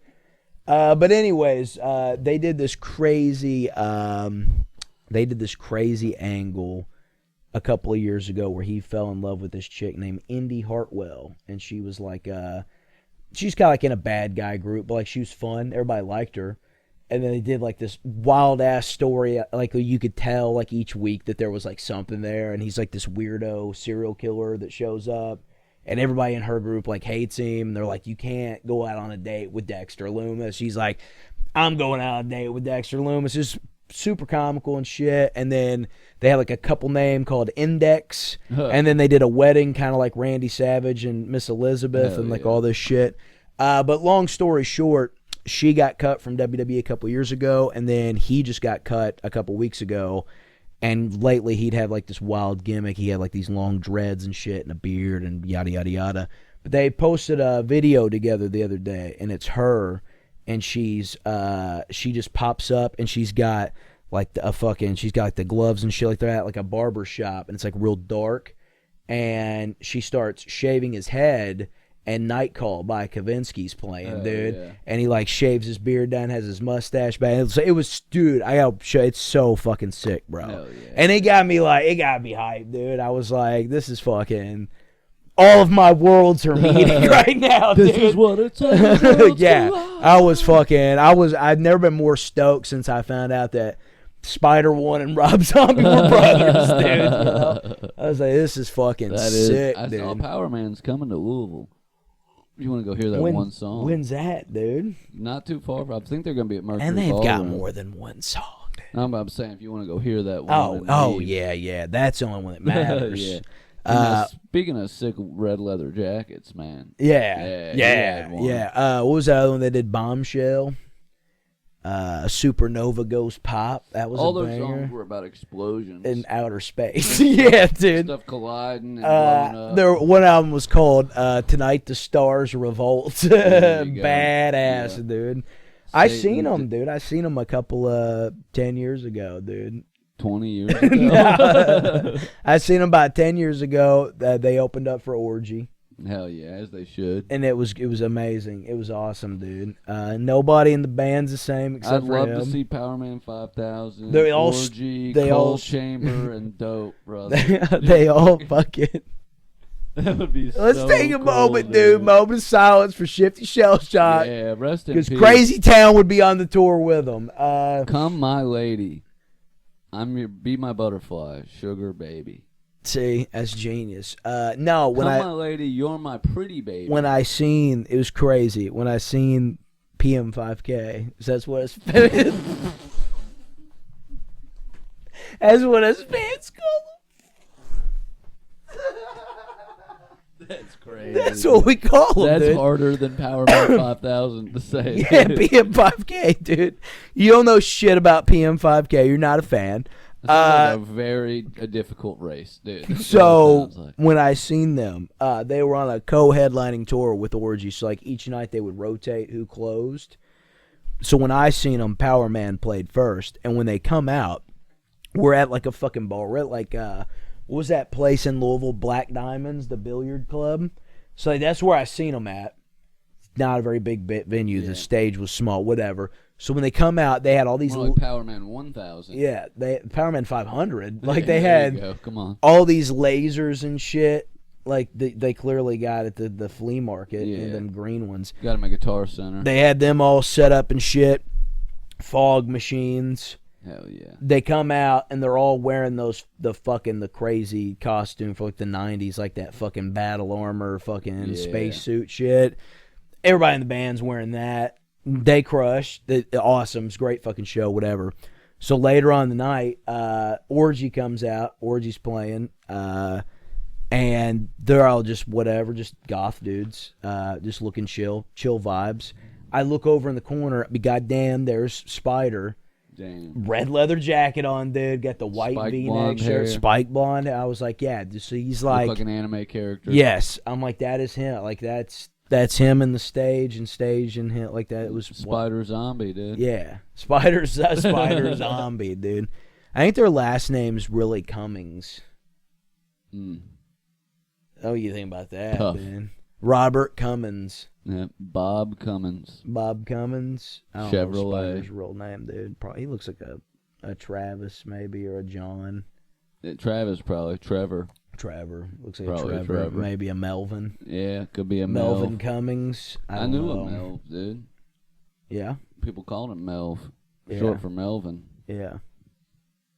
B: but anyways, they did this crazy angle a couple of years ago where he fell in love with this chick named Indy Hartwell, and she was like she's kind of like in a bad guy group, but like she was fun, everybody liked her. And then they did like this wild ass story, like you could tell like each week that there was like something there, and he's like this weirdo serial killer that shows up, and everybody in her group like hates him. They're like, you can't go out on a date with Dexter Lumis. She's like, I'm going out on a date with Dexter Lumis. Just super comical and shit. And then they had like a couple name called Index, and then they did a wedding kind of like Randy Savage and Miss Elizabeth and like all this shit. But long story short, she got cut from WWE a couple years ago, and then he just got cut a couple weeks ago. And lately he'd have like this wild gimmick. He had like these long dreads and shit and a beard and yada yada yada. But they posted a video together the other day, and it's her, and she just pops up, and she's got like a fucking, she's got like the gloves and shit like that, like a barber shop, and it's like real dark. And she starts shaving his head, and Night Call by Kavinsky's playing, dude.
A: Yeah.
B: And he like shaves his beard down, has his mustache back. It was, dude, I gotta show, it's so fucking sick, bro.
A: Hell yeah.
B: And it got me hyped, dude. I was like, this is fucking, all of my worlds are meeting right now, dude.
A: This is what it's like.
B: Yeah, I've never been more stoked since I found out that Spider-1 and Rob Zombie were brothers, dude. You know? I was like, this is fucking sick,
A: I
B: dude.
A: saw Power Man's coming to Louisville. You want to go hear that one song?
B: When's that, dude?
A: Not too far. I think they're going to be at Mercury
B: And they've got
A: Ballroom.
B: more than one song, dude.
A: I'm saying if you want to go hear that one.
B: Oh, yeah. That's the only one that matters.
A: Yeah. Speaking of sick red leather jackets, man.
B: Yeah. What was that other one they did? Bombshell. Supernova Goes Pop. That was
A: all
B: a
A: those
B: banger.
A: songs were about explosions
B: In outer space. Yeah, dude.
A: Stuff colliding and blowing up.
B: One album was called Tonight the Stars Revolt. Badass, dude. I seen them, dude. I seen them a couple 10 years ago, dude.
A: 20 years ago.
B: I seen them about 10 years ago. They opened up for Orgy.
A: Hell yeah, as they should.
B: And it was amazing. It was awesome, dude. Nobody in the band's the same except
A: I'd
B: for
A: love
B: him.
A: to see Power Man 5000,
B: They all
A: Orgy,
B: they
A: Cold
B: all
A: Chamber, and Dope, brother.
B: They all fucking.
A: That would be
B: Let's
A: so
B: take a
A: cool,
B: moment, dude. Moment of silence for Shifty Shell Shock.
A: Yeah, rest in peace.
B: Because Crazy Town would be on the tour with them.
A: Come my lady. Be my butterfly, sugar baby.
B: See, that's genius. No, when
A: Come my lady, you're my pretty baby.
B: when I seen, it was crazy. When I seen PM5K, that's what it's that's what his fans call him.
A: That's crazy.
B: That's what we call him,
A: That's
B: dude.
A: harder than Power Man 5000 to say.
B: Yeah, PM5K, dude. You don't know shit about PM5K. You're not a fan.
A: It's like a difficult race, dude.
B: So
A: Like.
B: when I seen them, they were on a co-headlining tour with Orgy. So like each night they would rotate who closed. So when I seen them, Power Man played first, and when they come out, we're at like a fucking bar. We're at like what was that place in Louisville, Black Diamonds, the billiard club. So like, that's where I seen them at. Not a very big venue.
A: Yeah.
B: The stage was small, whatever. So when they come out, they had all these.
A: More like Power Man 1000.
B: Yeah, Power Man 500. Like
A: Yeah,
B: they
A: there
B: had
A: you go. Come on.
B: all these lasers and shit. Like they clearly got at the flea market,
A: Yeah.
B: and them green ones.
A: Got him a Guitar Center.
B: They had them all set up and shit. Fog machines.
A: Hell yeah.
B: They come out and they're all wearing the crazy costume for like the 90s, like that fucking battle armor, fucking
A: Yeah.
B: spacesuit shit. Everybody in the band's wearing that. They crushed. Awesome. It's a great fucking show, whatever. So later on in the night, Orgy comes out. Orgy's playing. And they're all just whatever, just goth dudes, just looking chill vibes. I look over in the corner. Goddamn, there's Spider.
A: Damn.
B: Red leather jacket on, dude. Got the white
A: Spike
B: V-neck
A: blonde
B: shirt,
A: hair.
B: spike blonde. I was like, yeah. So he's
A: Like
B: like,
A: an anime character.
B: yes. I'm like, that is him. Like that's him in the stage and him like that. It was
A: Spider Zombie, dude.
B: yeah, Spider Zombie, dude. I think their last name's really Cummings.
A: Mm.
B: Oh, you think about that,
A: Tough.
B: man? Robert Cummins.
A: Yeah. Bob Cummins.
B: Bob Cummins. I don't know
A: Chevrolet.
B: Spider's real name, dude. Probably he looks like a Travis maybe or a John.
A: Travis probably. Trevor.
B: Trevor looks like
A: Probably
B: a Trevor.
A: Trevor.
B: Maybe a Melvin.
A: Yeah, could be a
B: Melvin
A: Melv.
B: Cummings.
A: I
B: don't
A: knew
B: know.
A: a Melv, dude.
B: Yeah,
A: People called him Melv.
B: Yeah.
A: Short for Melvin.
B: yeah,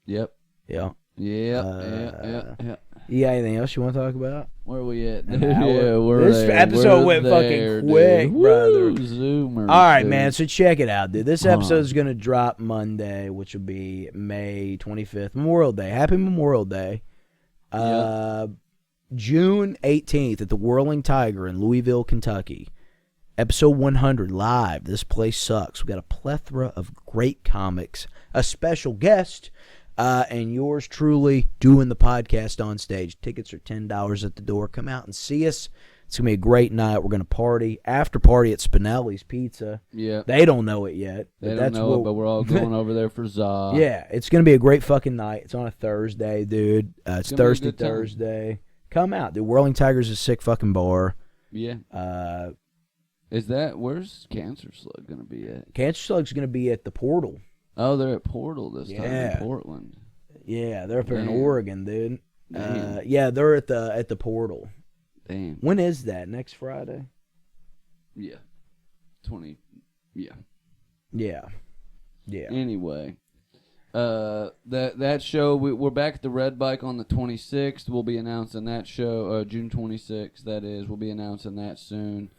A: Yep.
B: yeah.
A: Yeah.
B: You got anything else you want to talk about?
A: Where we at?
B: An hour.
A: Yeah, we're
B: This
A: there.
B: episode
A: We're
B: went
A: there,
B: fucking quick,
A: dude.
B: brother.
A: Woo, Zoomers,
B: All right,
A: dude.
B: man. So check it out, dude. This
A: Hold
B: episode
A: on.
B: is going to drop Monday, which will be May 25th, Memorial Day. Happy Memorial Day. June 18th at the Whirling Tiger in Louisville, Kentucky. Episode 100 live. This place sucks. We got a plethora of great comics, a special guest, and yours truly doing the podcast on stage. Tickets are $10 at the door. Come out and see us. It's gonna be a great night. We're gonna party. After party at Spinelli's Pizza.
A: Yeah.
B: They don't know it yet.
A: They don't know it, but we're all going over there for za.
B: Yeah, it's gonna be a great fucking night. It's on a Thursday, dude. It's Thirsty Thursday. Come out, dude. Whirling Tigers is a sick fucking bar.
A: Yeah. Where's Cancer Slug gonna be at?
B: Cancer Slug's gonna be at the Portal.
A: Oh, they're at Portal this time in Portland.
B: Yeah, they're up there in Oregon, dude. Yeah, they're at the Portal.
A: Damn.
B: When is that? Next Friday?
A: Yeah. 20. Yeah.
B: Yeah. Yeah.
A: Anyway, that show we're back at the Red Bike on the 26th. We'll be announcing that show June 26th. That is, we'll be announcing that soon.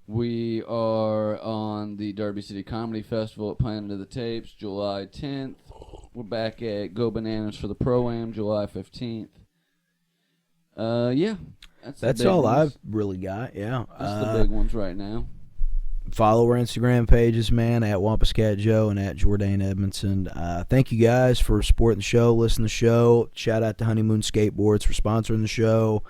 A: We are on the Derby City Comedy Festival at Planet of the Tapes, July 10th. We're back at Go Bananas for the Pro-Am, July 15th. Yeah.
B: That's all I've really got, yeah.
A: That's the big ones right now.
B: Follow our Instagram pages, man, at Wampuscat Joe and at Jordan Edmondson. Thank you guys for supporting the show, listening to the show. Shout out to Honeymoon Skateboards for sponsoring the show.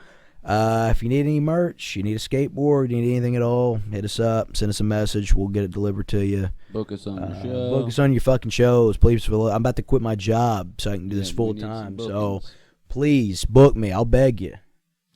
B: If you need any merch, you need a skateboard, you need anything at all, hit us up, send us a message, we'll get it delivered to you.
A: Book us on your show.
B: Book us on your fucking shows, please. I'm about to quit my job so I can do this full time, so please book me. I'll beg you.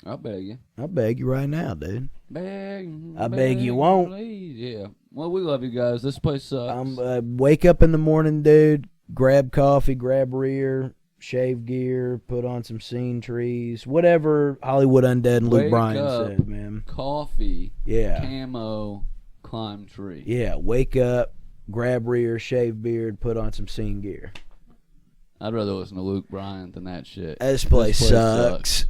A: I'll beg you.
B: I'll beg you right now, dude.
A: I
B: beg you won't.
A: Please. Yeah. Well, we love you guys. This place sucks.
B: Wake up in the morning, dude. Grab coffee, grab rear, shave gear, put on some scene trees, whatever Hollywood Undead and Luke Bryan said, man.
A: Coffee.
B: Yeah.
A: Camo. Climb tree.
B: Yeah. Wake up, grab rear, shave beard, put on some scene gear.
A: I'd rather listen to Luke Bryan than that shit.
B: This place sucks.